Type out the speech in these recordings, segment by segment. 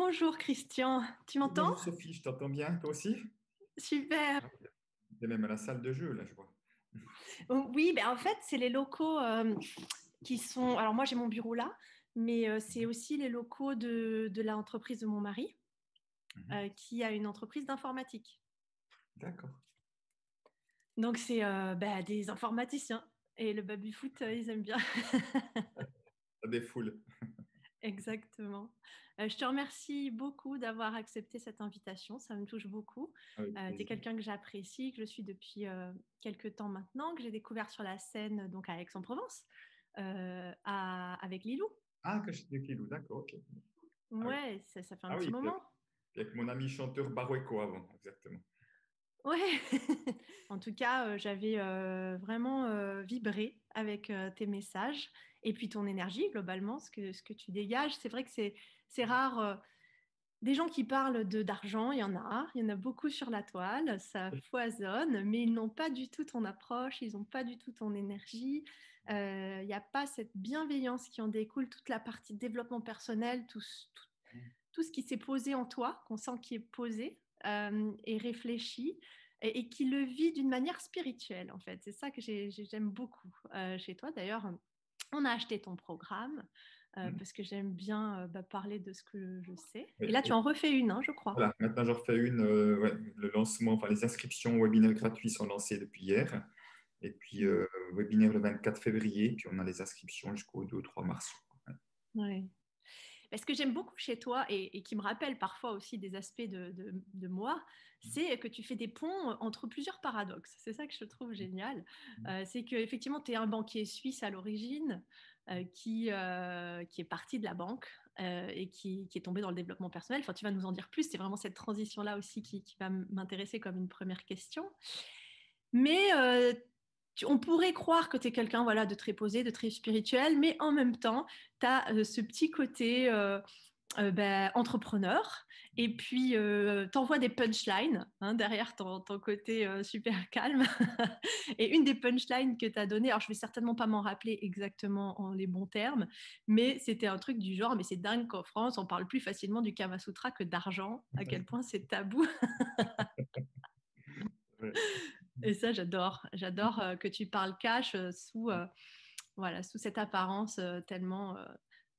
Bonjour Christian, tu m'entends? Bonjour Sophie, je t'entends bien, toi aussi? Super. Ah, t'es même à la salle de jeu, là, je vois. Oui, ben en fait, c'est les locaux qui sont. Alors moi, j'ai mon bureau là, mais c'est aussi les locaux de l'entreprise de mon mari, Mhm. qui a une entreprise d'informatique. D'accord. Donc c'est des informaticiens. Et le baby-foot, ils aiment bien. Ça défoule. Exactement. Je te remercie beaucoup d'avoir accepté cette invitation. Ça me touche beaucoup. Avec Tu es plaisir. quelqu'un que j'apprécie, que je suis depuis quelques temps maintenant, que j'ai découvert sur la scène donc à Aix-en-Provence avec Lilou. Ah, que je suis de Kilou, d'accord, ok. Ah oui, Ouais, ça fait un ah petit oui, moment. puis avec mon ami chanteur Barueco avant, exactement. Ouais. En tout cas, j'avais vraiment vibré avec tes messages et puis ton énergie globalement, ce que tu dégages. C'est vrai que c'est rare. Des gens qui parlent d'argent, il y en a beaucoup sur la toile, ça foisonne, mais ils n'ont pas du tout ton approche, ils n'ont pas du tout ton énergie. Il n'y a pas cette bienveillance qui en découle, toute la partie développement personnel, tout ce qui s'est posé en toi, qu'on sent qui est posé et réfléchi, et qui le vit d'une manière spirituelle, en fait. C'est ça que j'aime beaucoup chez toi. D'ailleurs, on a acheté ton programme Mhm. parce que j'aime bien parler de ce que je sais. Et Et- là, tu et en refais une, hein, je crois. voilà, maintenant j'en refais une. Ouais, le lancement, enfin les inscriptions au webinaire gratuits sont lancées depuis hier. Et puis, Mm. webinaire le 24 février, puis on a les inscriptions jusqu'au 2 ou 3 mars. Ouais. Ouais. Ce que j'aime beaucoup chez toi et qui me rappelle parfois aussi des aspects de moi, c'est que tu fais des ponts entre plusieurs paradoxes. C'est ça que je trouve génial. C'est qu'effectivement, tu es un banquier suisse à l'origine qui est parti de la banque et qui est tombé dans le développement personnel. Enfin, tu vas nous en dire plus. C'est vraiment cette transition-là aussi qui va m'intéresser comme une première question. Mais on pourrait croire que tu es quelqu'un voilà, de très posé, de très spirituel, mais en même temps, tu as ce petit côté entrepreneur, et puis t'envoies des punchlines hein, derrière ton côté super calme. Et une des punchlines que tu as donné, alors je vais certainement pas m'en rappeler exactement en les bons termes, mais c'était un truc du genre, mais c'est dingue qu'en France, on parle plus facilement du Kama Sutra que d'argent, à quel point c'est tabou. Ouais. Et ça, j'adore que tu parles cash voilà, sous cette apparence tellement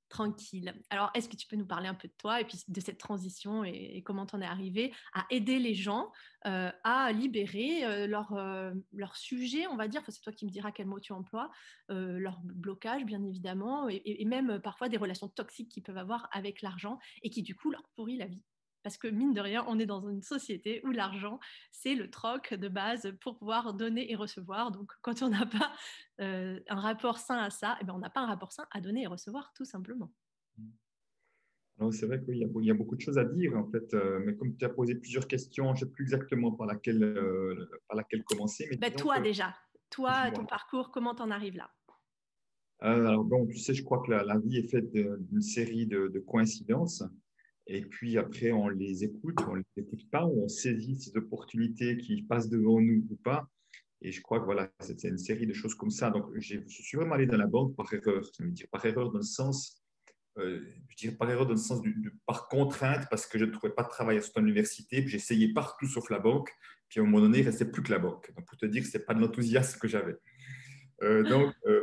tranquille. Alors, est-ce que tu peux nous parler un peu de toi et puis de cette transition et comment tu en es arrivé à aider les gens à libérer leur sujet, on va dire, enfin, c'est toi qui me diras quel mot tu emploies, leur blocage, bien évidemment, et même parfois des relations toxiques qu'ils peuvent avoir avec l'argent et qui, du coup, leur pourrit la vie. Parce que mine de rien, on est dans une société où l'argent, c'est le troc de base pour pouvoir donner et recevoir. Donc, quand on n'a pas un rapport sain à ça, eh ben, on n'a pas un rapport sain à donner et recevoir, tout simplement. Non, c'est vrai qu'il y a beaucoup de choses à dire, en fait, mais comme tu as posé plusieurs questions, je ne sais plus exactement par laquelle commencer, mais Ben, disons toi que, déjà, toi, ton dis-moi. parcours, comment t'en arrives là? Alors bon, tu sais, je crois que la vie est faite d'une série de coïncidences. Et puis après, on les écoute, on les écoute pas, on saisit ces opportunités qui passent devant nous ou pas. Et je crois que voilà, c'est une série de choses comme ça. Donc, je suis vraiment allé dans la banque par erreur. Ça veut dire par erreur dans le sens, je dirais par erreur dans le sens par contrainte, parce que je ne trouvais pas de travail à cette université. Puis j'essayais partout sauf la banque. Puis à un moment donné, il ne restait plus que la banque. Donc, pour te dire que ce n'est pas de l'enthousiasme que j'avais.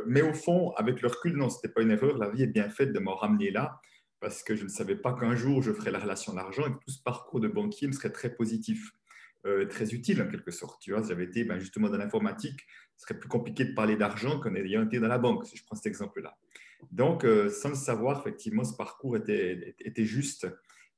Mais au fond, avec le recul, non, ce n'était pas une erreur. La vie est bien faite de m'en ramener là parce que je ne savais pas qu'un jour je ferais la relation d'argent et que tout ce parcours de banquier me serait très positif, très utile en quelque sorte. Tu vois, si j'avais été justement dans l'informatique, ce serait plus compliqué de parler d'argent qu'en ayant été dans la banque, si je prends cet exemple-là. Donc, sans le savoir, effectivement, ce parcours était juste,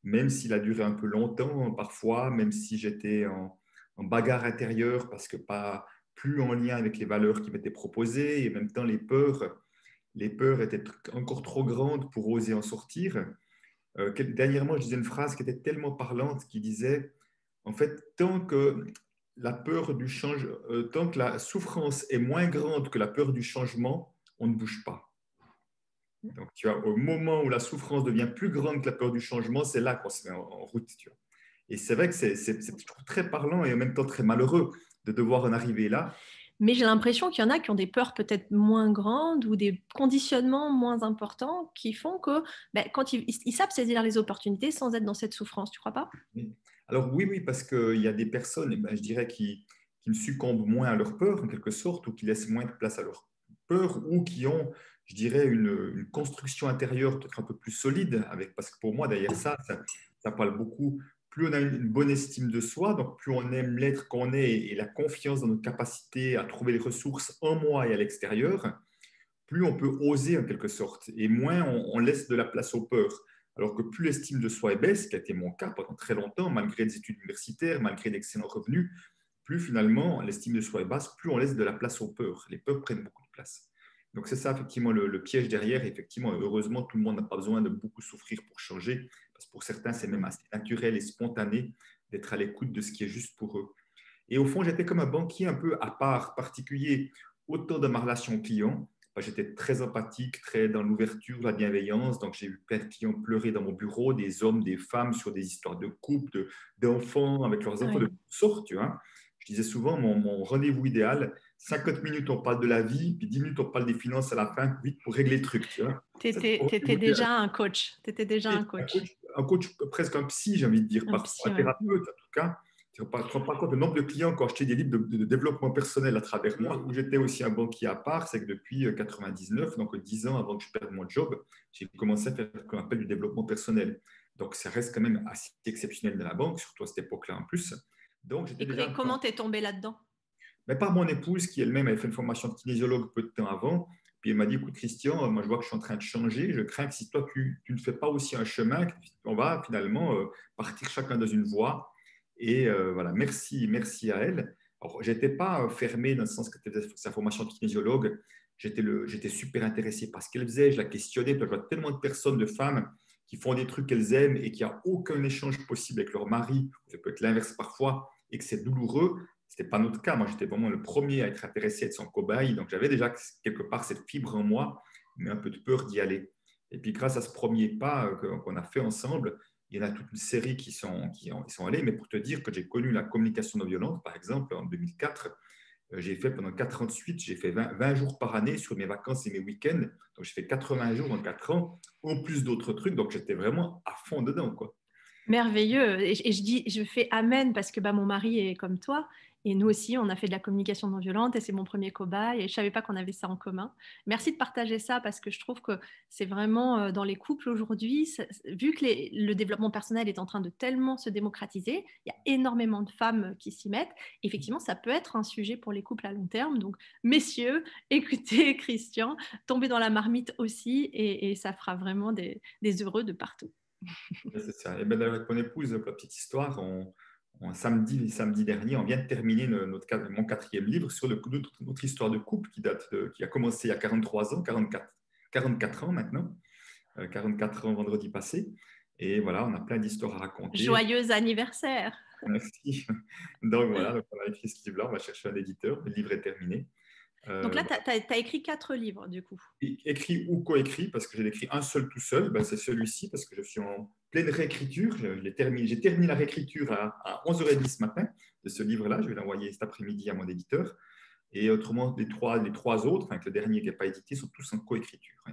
même s'il a duré un peu longtemps parfois, même si j'étais en bagarre intérieure parce que pas plus en lien avec les valeurs qui m'étaient proposées et en même temps les peurs étaient encore trop grandes pour oser en sortir. Dernièrement, je disais une phrase qui était tellement parlante qui disait, en fait, tant que la souffrance est moins grande que la peur du changement, on ne bouge pas. Donc, tu vois, au moment où la souffrance devient plus grande que la peur du changement, c'est là qu'on se met en route. Tu vois. Et c'est vrai que je trouve très parlant et en même temps très malheureux de devoir en arriver là. Mais j'ai l'impression qu'il y en a qui ont des peurs peut-être moins grandes ou des conditionnements moins importants qui font que quand ils savent saisir les opportunités sans être dans cette souffrance, tu crois pas? Oui. Alors oui, oui, parce qu'il y a des personnes, eh ben, je dirais, qui ne succombent moins à leur peur, en quelque sorte, ou qui laissent moins de place à leur peur, ou qui ont, je dirais, une construction intérieure peut-être un peu plus solide, avec, parce que pour moi, derrière ça parle beaucoup. Plus on a une bonne estime de soi, donc plus on aime l'être qu'on est et la confiance dans notre capacité à trouver les ressources en moi et à l'extérieur, plus on peut oser en quelque sorte, et moins on laisse de la place aux peurs. Alors que plus l'estime de soi est baisse, ce qui a été mon cas pendant très longtemps, malgré des études universitaires, malgré d'excellents revenus, plus finalement l'estime de soi est basse, plus on laisse de la place aux peurs. Les peurs prennent beaucoup de place. Donc c'est ça effectivement le piège derrière. Effectivement, heureusement, tout le monde n'a pas besoin de beaucoup souffrir pour changer, parce que pour certains, c'est même assez naturel et spontané d'être à l'écoute de ce qui est juste pour eux. Et au fond, j'étais comme un banquier un peu à part, particulier, autant dans ma relation client. J'étais très empathique, très dans l'ouverture, la bienveillance. Donc, j'ai eu plein de clients pleurer dans mon bureau, des hommes, des femmes, sur des histoires de couple, d'enfants, avec leurs enfants de Oui. toutes sortes. Tu vois. Je disais souvent, mon rendez-vous idéal, 50 minutes, on parle de la vie, puis 10 minutes, on parle des finances à la fin, vite pour régler le truc. Tu vois. Tu Ça, c'est mon étais rendez-vous idéal. déjà un coach. Tu étais déjà un coach. Un coach, presque un psy, j'ai envie de dire, Un parfois, psy, un ouais. thérapeute en tout cas. Tu ne te rends pas compte le nombre de clients qui ont acheté des livres de développement personnel à travers moi, où j'étais aussi un banquier à part, c'est que depuis 99, donc 10 ans avant que je perde mon job, j'ai commencé à faire ce qu'on appelle du développement personnel. Donc ça reste quand même assez exceptionnel dans la banque, surtout à cette époque-là en plus. Donc j'étais déjà Et un peu comment t'es tombé là-dedans? mais par mon épouse qui elle-même avait fait une formation de kinésiologue peu de temps avant. Puis elle m'a dit, écoute Christian, moi je vois que je suis en train de changer, je crains que si toi tu ne fais pas aussi un chemin, on va finalement partir chacun dans une voie. Et voilà, merci à elle. Alors, je n'étais pas fermé dans le sens que tu faisais sa formation de kinésiologue, j'étais super intéressé par ce qu'elle faisait, je la questionnais. Je vois tellement de personnes, de femmes qui font des trucs qu'elles aiment et qui n'ont aucun échange possible avec leur mari, ça peut être l'inverse parfois, et que c'est douloureux. Ce n'était pas notre cas. Moi, j'étais vraiment le premier à être intéressé, à être son cobaye. Donc, j'avais déjà quelque part cette fibre en moi, mais un peu de peur d'y aller. Et puis, grâce à ce premier pas qu'on a fait ensemble, il y en a toute une série qui sont allés. Mais pour te dire que j'ai connu la communication non violente, par exemple, en 2004, j'ai fait pendant 4 ans de suite, j'ai fait 20 jours par année sur mes vacances et mes week-ends. Donc, j'ai fait 80 jours en 4 ans, en plus d'autres trucs. Donc, j'étais vraiment à fond dedans, quoi. Merveilleux. Et je fais amen parce que mon mari est comme toi. Et nous aussi, on a fait de la communication non violente et c'est mon premier cobaye. Et je savais pas qu'on avait ça en commun. Merci de partager ça parce que je trouve que c'est vraiment dans les couples aujourd'hui, vu que le développement personnel est en train de tellement se démocratiser, il y a énormément de femmes qui s'y mettent. Effectivement, ça peut être un sujet pour les couples à long terme. Donc, messieurs, écoutez Christian, tombez dans la marmite aussi et ça fera vraiment des heureux de partout. C'est ça. Et ben, avec mon épouse, pour la petite histoire, samedi dernier, on vient de terminer mon quatrième livre sur notre histoire de couple qui a commencé il y a 43 ans, 44 ans maintenant, 44 ans vendredi passé. Et voilà, on a plein d'histoires à raconter. Joyeux anniversaire! Merci. Donc voilà, donc on a écrit ce livre-là, on va chercher un éditeur, le livre est terminé. Donc là, Voilà. tu as écrit 4 livres, du coup. Écrit ou coécrit, parce que j'ai écrit un seul tout seul, ben, c'est celui-ci, parce que je suis en pleine réécriture. J'ai terminé la réécriture à 11h30 ce matin de ce livre-là. Je vais l'envoyer cet après-midi à mon éditeur. Et autrement, les trois autres, enfin, le dernier qui n'est pas édité, sont tous en coécriture. Hein.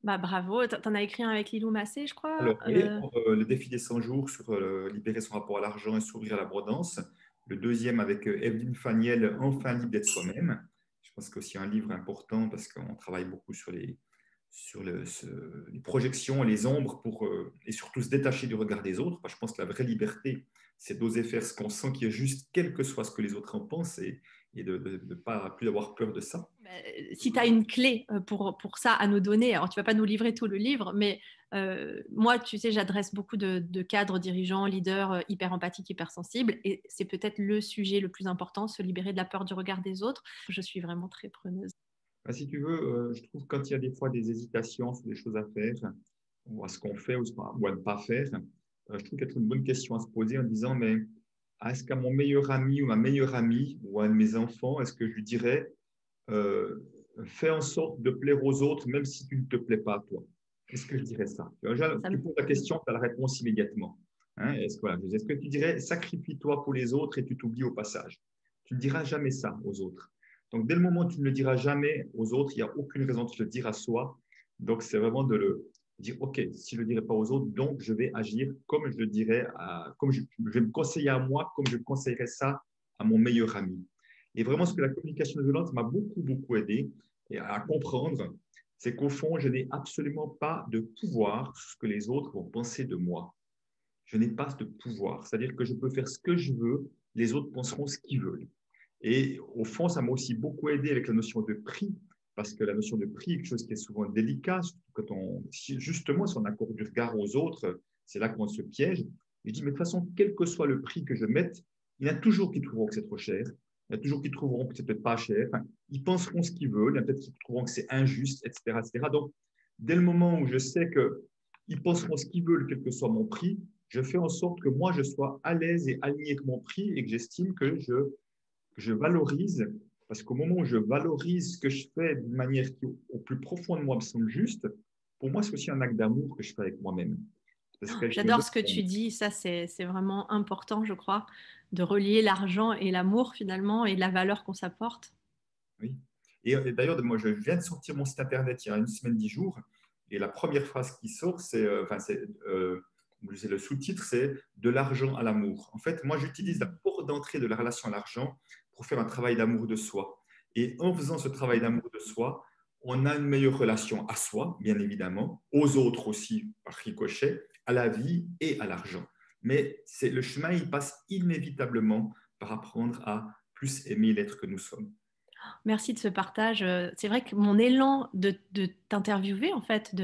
Bravo, tu en as écrit un avec Lilou Massé, je crois. Alors, et pour le défi des 100 jours sur libérer son rapport à l'argent et s'ouvrir à l'abondance. Le deuxième avec Evelyne Faniel, Enfin libre d'être soi-même. Je pense que c'est aussi un livre important parce qu'on travaille beaucoup sur les projections, les ombres et surtout se détacher du regard des autres. Je pense que la vraie liberté, c'est d'oser faire ce qu'on sent qui est juste, quel que soit ce que les autres en pensent et de ne pas plus avoir peur de ça. Si tu as une clé pour ça à nous donner, alors tu ne vas pas nous livrer tout le livre, mais moi, tu sais, j'adresse beaucoup de cadres, dirigeants, leaders hyper empathiques, hyper sensibles, et c'est peut-être le sujet le plus important, se libérer de la peur du regard des autres. Je suis vraiment très preneuse. Si tu veux, je trouve que quand il y a des fois des hésitations sur des choses à faire, ou à ce qu'on fait ou à ne pas faire, je trouve qu'il y a une bonne question à se poser en disant, mais est-ce qu'à mon meilleur ami ou ma meilleure amie ou à un de mes enfants, est-ce que je lui dirais, euh, fais en sorte de plaire aux autres même si tu ne te plais pas à toi? Est-ce que je dirais ça? Tu poses la question, tu as la réponse immédiatement. Hein, est-ce que tu dirais, sacrifie-toi pour les autres et tu t'oublies au passage? tu ne diras jamais ça aux autres. Donc, dès le moment où tu ne le diras jamais aux autres, il n'y a aucune raison de te le dire à soi. Donc, c'est vraiment de le dire, OK, si je ne le dirai pas aux autres, donc je vais agir comme je le dirais, comme je vais me conseiller à moi, comme je conseillerais ça à mon meilleur ami. Et vraiment, ce que la communication non violente m'a beaucoup, beaucoup aidé à comprendre, c'est qu'au fond, je n'ai absolument pas de pouvoir sur ce que les autres vont penser de moi. Je n'ai pas de pouvoir. C'est-à-dire que je peux faire ce que je veux, les autres penseront ce qu'ils veulent. Et au fond, ça m'a aussi beaucoup aidé avec la notion de prix, parce que la notion de prix est quelque chose qui est souvent délicat, quand justement, si on accorde du regard aux autres, c'est là qu'on se piège. Je dis, mais de toute façon, quel que soit le prix que je mette, il y en a toujours qui trouveront que c'est trop cher, il y en a toujours qui trouveront que c'est peut-être pas cher, enfin, ils penseront ce qu'ils veulent, il y en a peut-être qui trouveront que c'est injuste, etc., etc. Donc, dès le moment où je sais qu'ils penseront ce qu'ils veulent, quel que soit mon prix, je fais en sorte que moi, je sois à l'aise et aligné avec mon prix et que j'estime que je valorise, parce qu'au moment où je valorise ce que je fais d'une manière qui, au plus profond de moi, me semble juste, pour moi, c'est aussi un acte d'amour que je fais avec moi-même. J'adore ce que tu dis, ça c'est vraiment important, je crois, de relier l'argent et l'amour finalement et la valeur qu'on s'apporte. Oui. Et d'ailleurs, moi, je viens de sortir mon site internet il y a une semaine, 10 jours, et la première phrase qui sort, le sous-titre, c'est de l'argent à l'amour. En fait, moi, j'utilise la porte d'entrée de la relation à l'argent pour faire un travail d'amour de soi. Et en faisant ce travail d'amour de soi, on a une meilleure relation à soi, bien évidemment, aux autres aussi, par ricochet, à la vie et à l'argent. Mais le chemin, il passe inévitablement par apprendre à plus aimer l'être que nous sommes. Merci de ce partage. C'est vrai que mon élan de t'interviewer, en fait,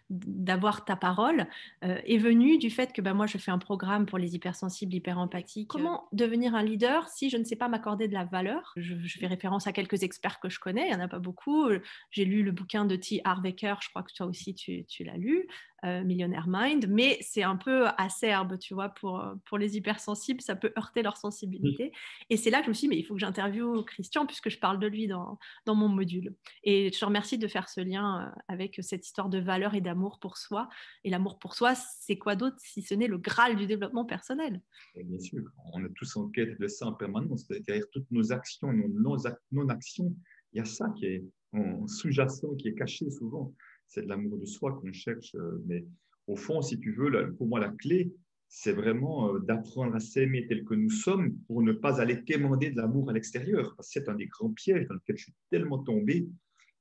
d'avoir ta parole, est venu du fait que moi, je fais un programme pour les hypersensibles, hyperempathiques. Comment devenir un leader si je ne sais pas m'accorder de la valeur? Je fais référence à quelques experts que je connais, il n'y en a pas beaucoup. J'ai lu le bouquin de T. Harv Eker, je crois que toi aussi tu l'as lu, Millionaire Mind, mais c'est un peu acerbe, tu vois, pour les hypersensibles, ça peut heurter leur sensibilité. Et c'est là que je me suis dit, mais il faut que j'interviewe Christian puisque je parle de lui dans mon module. Et je te remercie de faire ce lien avec cette histoire de valeur et d'amour pour soi. Et l'amour pour soi, c'est quoi d'autre si ce n'est le Graal du développement personnel? Et bien sûr, on est tous en quête de ça en permanence. Derrière toutes nos actions, nos non-actions, il y a ça qui est en sous-jacent, qui est caché souvent. C'est de l'amour de soi qu'on cherche. Mais au fond, si tu veux, pour moi, la clé, c'est vraiment d'apprendre à s'aimer tel que nous sommes pour ne pas aller quémander de l'amour à l'extérieur. Parce que c'est un des grands pièges dans lesquels je suis tellement tombé.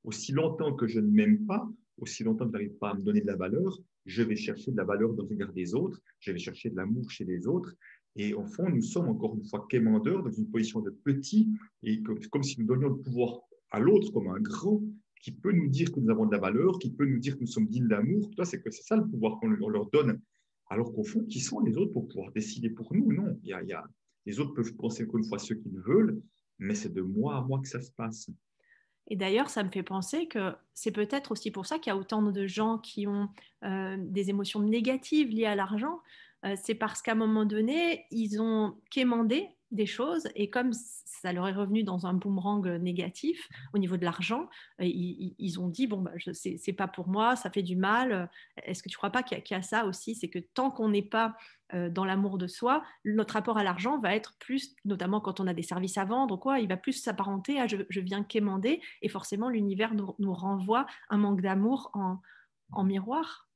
Aussi longtemps que je ne m'aime pas, aussi longtemps que je n'arrive pas à me donner de la valeur, je vais chercher de la valeur dans le regard des autres, je vais chercher de l'amour chez les autres. Et au fond, nous sommes encore une fois quémandeurs dans une position de petit, et comme si nous donnions le pouvoir à l'autre comme un grand qui peut nous dire que nous avons de la valeur, qui peut nous dire que nous sommes dignes d'amour. C'est ça le pouvoir qu'on leur donne. Alors qu'au fond, qui sont les autres pour pouvoir décider pour nous? Non, les autres peuvent penser encore une fois ce qu'ils veulent, mais c'est de moi à moi que ça se passe. Et d'ailleurs, ça me fait penser que c'est peut-être aussi pour ça qu'il y a autant de gens qui ont des émotions négatives liées à l'argent. C'est parce qu'à un moment donné, ils ont quémandé des choses et comme ça leur est revenu dans un boomerang négatif au niveau de l'argent, ils ont dit, bon, c'est pas pour moi, ça fait du mal. Est-ce que tu crois pas qu'il y a ça aussi? C'est que tant qu'on n'est pas dans l'amour de soi, notre rapport à l'argent va être plus, notamment quand on a des services à vendre, quoi, il va plus s'apparenter à je viens quémander et forcément l'univers nous renvoie un manque d'amour en miroir.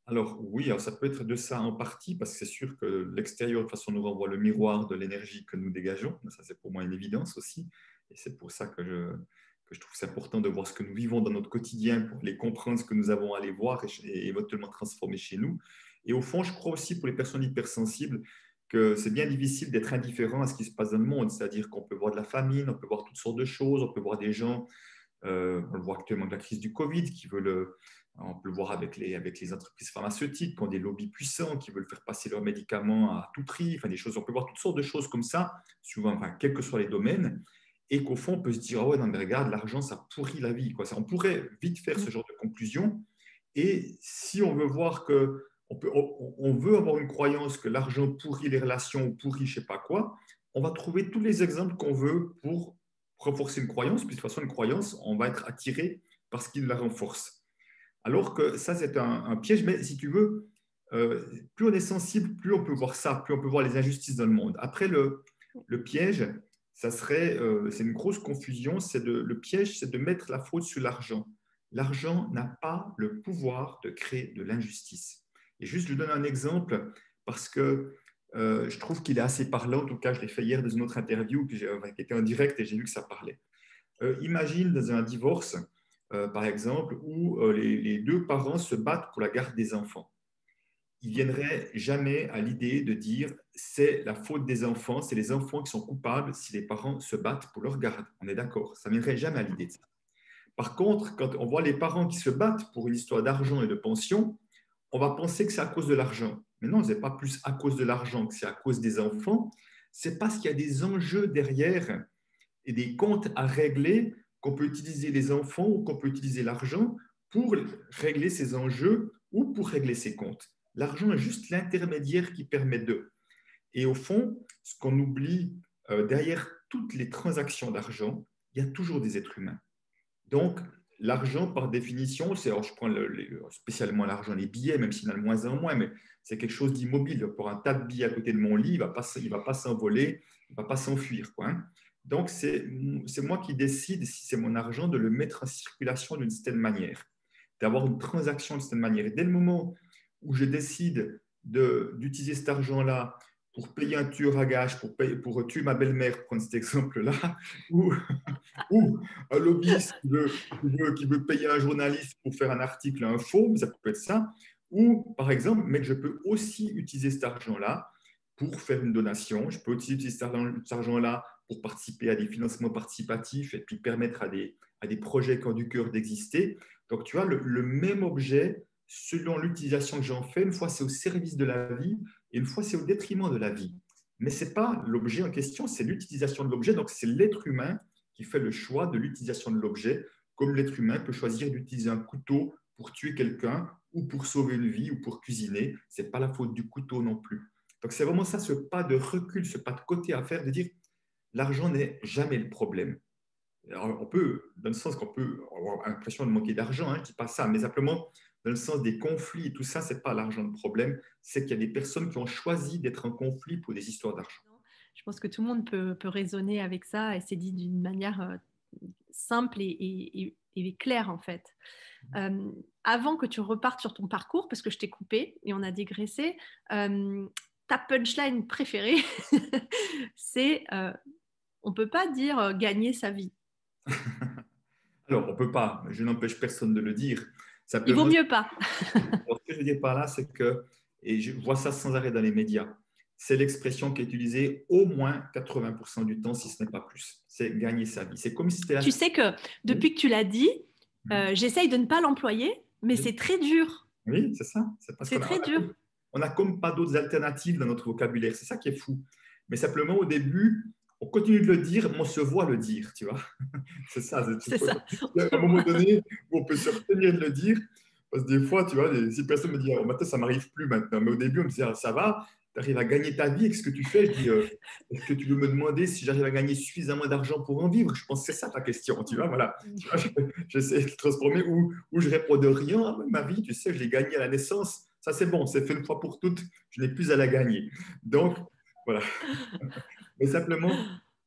Alors oui, alors ça peut être de ça en partie, parce que c'est sûr que l'extérieur, de toute façon, nous renvoie le miroir de l'énergie que nous dégageons. Ça, c'est pour moi une évidence aussi. Et c'est pour ça que je trouve c'est important de voir ce que nous vivons dans notre quotidien pour les comprendre, ce que nous avons à aller voir et éventuellement transformer chez nous. Et au fond, je crois aussi pour les personnes hypersensibles que c'est bien difficile d'être indifférent à ce qui se passe dans le monde. C'est-à-dire qu'on peut voir de la famine, on peut voir toutes sortes de choses, on peut voir des gens, on le voit actuellement avec la crise du Covid, qui veulent on peut le voir avec les entreprises pharmaceutiques qui ont des lobbies puissants, qui veulent faire passer leurs médicaments à tout prix. Enfin, on peut voir toutes sortes de choses comme ça, souvent, quels que soient les domaines, et qu'au fond, on peut se dire, ah ouais, non, mais regarde, l'argent, ça pourrit la vie. On pourrait vite faire ce genre de conclusion. Et si on veut voir que on veut avoir une croyance que l'argent pourrit les relations, pourrit je ne sais pas quoi, on va trouver tous les exemples qu'on veut pour renforcer une croyance, puis de toute façon, une croyance, on va être attiré parce qu'il la renforce. Alors que ça, c'est un piège, mais si tu veux, plus on est sensible, plus on peut voir ça, plus on peut voir les injustices dans le monde. Après, le piège, c'est une grosse confusion. Le piège, c'est de mettre la faute sur l'argent. L'argent n'a pas le pouvoir de créer de l'injustice. Et juste, je donne un exemple parce que je trouve qu'il est assez parlant. En tout cas, je l'ai fait hier dans une autre interview, puis qui était en direct et j'ai vu que ça parlait. Imagine dans un divorce, par exemple, où les deux parents se battent pour la garde des enfants. Ils viendraient jamais à l'idée de dire c'est la faute des enfants, c'est les enfants qui sont coupables si les parents se battent pour leur garde. On est d'accord, ça ne viendrait jamais à l'idée de ça. Par contre, quand on voit les parents qui se battent pour une histoire d'argent et de pension, on va penser que c'est à cause de l'argent. Mais non, ce n'est pas plus à cause de l'argent que c'est à cause des enfants. C'est parce qu'il y a des enjeux derrière et des comptes à régler qu'on peut utiliser les enfants ou qu'on peut utiliser l'argent pour régler ces enjeux ou pour régler ces comptes. L'argent est juste l'intermédiaire qui permet d'eux. Et au fond, ce qu'on oublie, derrière toutes les transactions d'argent, il y a toujours des êtres humains. Donc, l'argent, par définition, alors je prends spécialement l'argent, les billets, même s'il y en a de moins en moins, mais c'est quelque chose d'immobile. Pour un tas de billets à côté de mon lit, il ne va pas s'envoler, il ne va pas s'enfuir, quoi, hein. Donc, c'est moi qui décide, si c'est mon argent, de le mettre en circulation d'une certaine manière, d'avoir une transaction d'une certaine manière. Et dès le moment où je décide d'utiliser cet argent-là pour payer un tueur à gages, pour tuer ma belle-mère, pour prendre cet exemple-là, ou, ou un lobbyiste qui veut payer un journaliste pour faire un article, un faux, ça peut être ça, ou par exemple, mais je peux aussi utiliser cet argent-là pour faire une donation, je peux utiliser cet argent-là pour participer à des financements participatifs et puis permettre à des projets qui ont du cœur d'exister. Donc, tu vois, le même objet, selon l'utilisation que j'en fais, une fois c'est au service de la vie et une fois c'est au détriment de la vie. Mais ce n'est pas l'objet en question, c'est l'utilisation de l'objet. Donc, c'est l'être humain qui fait le choix de l'utilisation de l'objet, comme l'être humain peut choisir d'utiliser un couteau pour tuer quelqu'un ou pour sauver une vie ou pour cuisiner. Ce n'est pas la faute du couteau non plus. Donc, c'est vraiment ça, ce pas de recul, ce pas de côté à faire, de dire l'argent n'est jamais le problème. Alors, on peut, dans le sens qu'on peut avoir l'impression de manquer d'argent, hein, je ne dis pas ça, mais simplement dans le sens des conflits et tout ça, ce n'est pas l'argent le problème, c'est qu'il y a des personnes qui ont choisi d'être en conflit pour des histoires d'argent. Je pense que tout le monde peut raisonner avec ça et c'est dit d'une manière simple et claire en fait. Avant que tu repartes sur ton parcours, parce que je t'ai coupé et on a digressé, ta punchline préférée, c'est on ne peut pas dire gagner sa vie. Alors, on ne peut pas, je n'empêche personne de le dire. Il vaut Simplement, mieux pas. alors, ce que je veux dire par là, c'est que, et je vois ça sans arrêt dans les médias, c'est l'expression qui est utilisée au moins 80% du temps, si ce n'est pas plus. C'est gagner sa vie. C'est comme si c'était la... Tu sais que depuis que tu l'as dit, j'essaye de ne pas l'employer, mais Oui, c'est très dur. oui, c'est ça. C'est parce C'est très dur. on a comme pas d'autres alternatives dans notre vocabulaire. C'est ça qui est fou. Mais simplement, au début, on continue de le dire, mais on se voit le dire, tu vois. C'est ça. C'est ça. Il y a un moment donné où on peut se retenir de le dire. Parce que des fois, tu vois, si personne me dit, oh, maintenant, ça ne m'arrive plus maintenant. Mais au début, on me dit, ah, ça va, tu arrives à gagner ta vie avec ce que tu fais. Je dis, est-ce que tu veux me demander si j'arrive à gagner suffisamment d'argent pour en vivre? Je pense que c'est ça ta question, tu vois, voilà. Tu vois, j'essaie de transformer où je réponds de rien. Ah, ma vie, tu sais, je l'ai gagnée à la naissance. Ça, c'est bon, c'est fait une fois pour toutes. Je n'ai plus à la gagner. Donc, voilà. Mais simplement,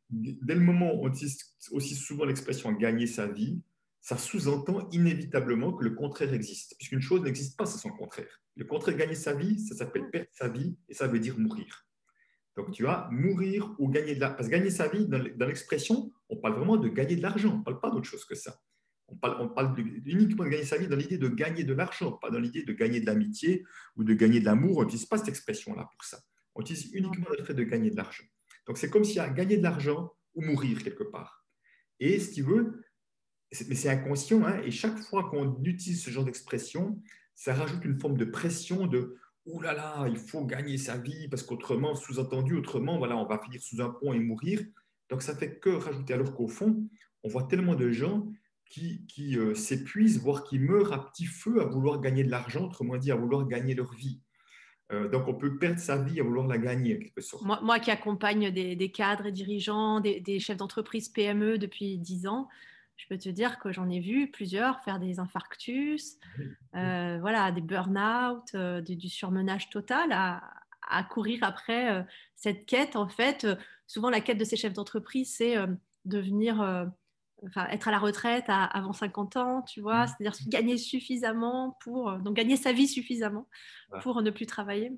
dès le moment où on utilise aussi souvent l'expression gagner sa vie, ça sous-entend inévitablement que le contraire existe. Puisqu'une chose n'existe pas sans son contraire. Le contraire de gagner sa vie, ça s'appelle perdre sa vie et ça veut dire mourir. Donc, tu vois, mourir ou gagner de l'argent. Parce que gagner sa vie, dans l'expression, on parle vraiment de gagner de l'argent. On ne parle pas d'autre chose que ça. On parle uniquement de gagner sa vie dans l'idée de gagner de l'argent, pas dans l'idée de gagner de l'amitié ou de gagner de l'amour. On n'utilise pas cette expression-là pour ça. On utilise uniquement le fait de gagner de l'argent. Donc, c'est comme s'il y a gagner de l'argent ou mourir quelque part. Et si tu veux, mais c'est inconscient, hein, et chaque fois qu'on utilise ce genre d'expression, ça rajoute une forme de pression de ouh là là, il faut gagner sa vie parce qu'autrement, sous-entendu, autrement, voilà, on va finir sous un pont et mourir. Donc ça fait que rajouter. Alors qu'au fond, on voit tellement de gens qui s'épuisent, voire qui meurent à petit feu à vouloir gagner de l'argent, autrement dit, à vouloir gagner leur vie. Donc on peut perdre sa vie à vouloir la gagner, en quelque sorte. Moi qui accompagne des cadres et dirigeants, des chefs d'entreprise PME depuis 10 ans, je peux te dire que j'en ai vu plusieurs faire des infarctus, voilà, des burn-out, du surmenage total à courir après cette quête en fait souvent la quête de ces chefs d'entreprise, c'est devenir, enfin, être à la retraite avant 50 ans, tu vois, c'est-à-dire gagner suffisamment donc gagner sa vie suffisamment Voilà. pour ne plus travailler.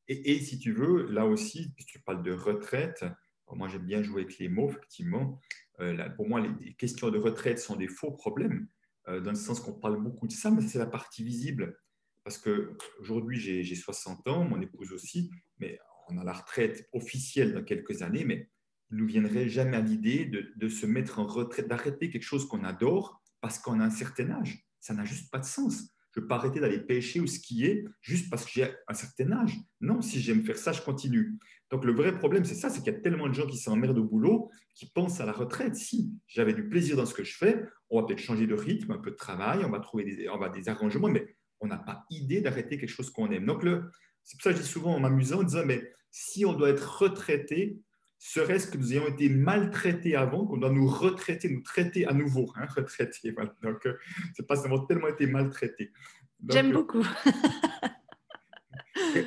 Et si tu veux, là aussi, puisque tu parles de retraite, moi j'aime bien jouer avec les mots, effectivement. Là, pour moi, les questions de retraite sont des faux problèmes, dans le sens qu'on parle beaucoup de ça, mais c'est la partie visible. Parce qu'aujourd'hui, j'ai 60 ans, mon épouse aussi, mais on a la retraite officielle dans quelques années, mais il ne nous viendrait jamais à l'idée de se mettre en retraite, d'arrêter quelque chose qu'on adore parce qu'on a un certain âge. Ça n'a juste pas de sens. Je ne peux pas arrêter d'aller pêcher ou skier juste parce que j'ai un certain âge. Non, si j'aime faire ça, je continue. Donc le vrai problème, c'est ça, c'est qu'il y a tellement de gens qui s'emmerdent au boulot, qui pensent à la retraite. Si j'avais du plaisir dans ce que je fais, on va peut-être changer de rythme, un peu de travail, on va trouver des arrangements, mais on n'a pas idée d'arrêter quelque chose qu'on aime. Donc c'est pour ça que je dis souvent en m'amusant, en disant, mais si on doit être retraité, serait-ce que nous ayons été maltraités avant, qu'on doit nous retraiter, nous traiter à nouveau, hein, retraités. Voilà. Donc, c'est pas seulement tellement été maltraités. Donc, J'aime beaucoup.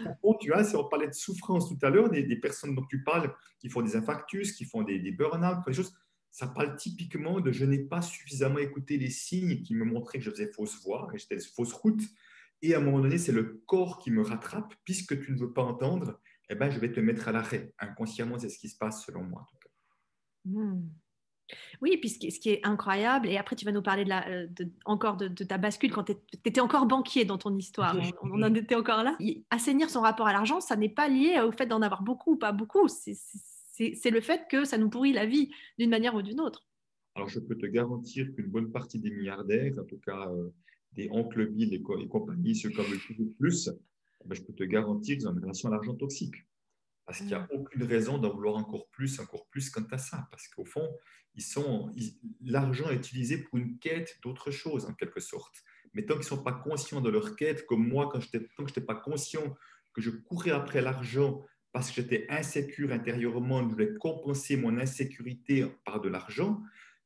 par contre, tu vois, si on parlait de souffrance tout à l'heure, des personnes dont tu parles, qui font des infarctus, qui font des burn-out, des choses, ça parle typiquement de je n'ai pas suffisamment écouté les signes qui me montraient que je faisais fausse voie, que j'étais fausse route. Et à un moment donné, c'est le corps qui me rattrape. Puisque tu ne veux pas entendre, eh ben, je vais te mettre à l'arrêt. Inconsciemment, c'est ce qui se passe selon moi. En tout cas. Hmm. Oui, puis ce qui est incroyable, et après tu vas nous parler encore de ta bascule quand tu étais encore banquier dans ton histoire, on en était encore là. Assainir son rapport à l'argent, ça n'est pas lié au fait d'en avoir beaucoup ou pas beaucoup, c'est le fait que ça nous pourrit la vie d'une manière ou d'une autre. Alors, je peux te garantir qu'une bonne partie des milliardaires, en tout cas des oncles Bill et compagnie, ceux comme le plus, ben, je peux te garantir qu'ils ont une relation à l'argent toxique. Parce qu'il n'y a aucune raison d'en vouloir encore plus quant à ça. Parce qu'au fond, l'argent est utilisé pour une quête d'autre chose, en quelque sorte. Mais tant qu'ils ne sont pas conscients de leur quête, comme moi, tant que je n'étais pas conscient que je courais après l'argent parce que j'étais insécure intérieurement, je voulais compenser mon insécurité par de l'argent,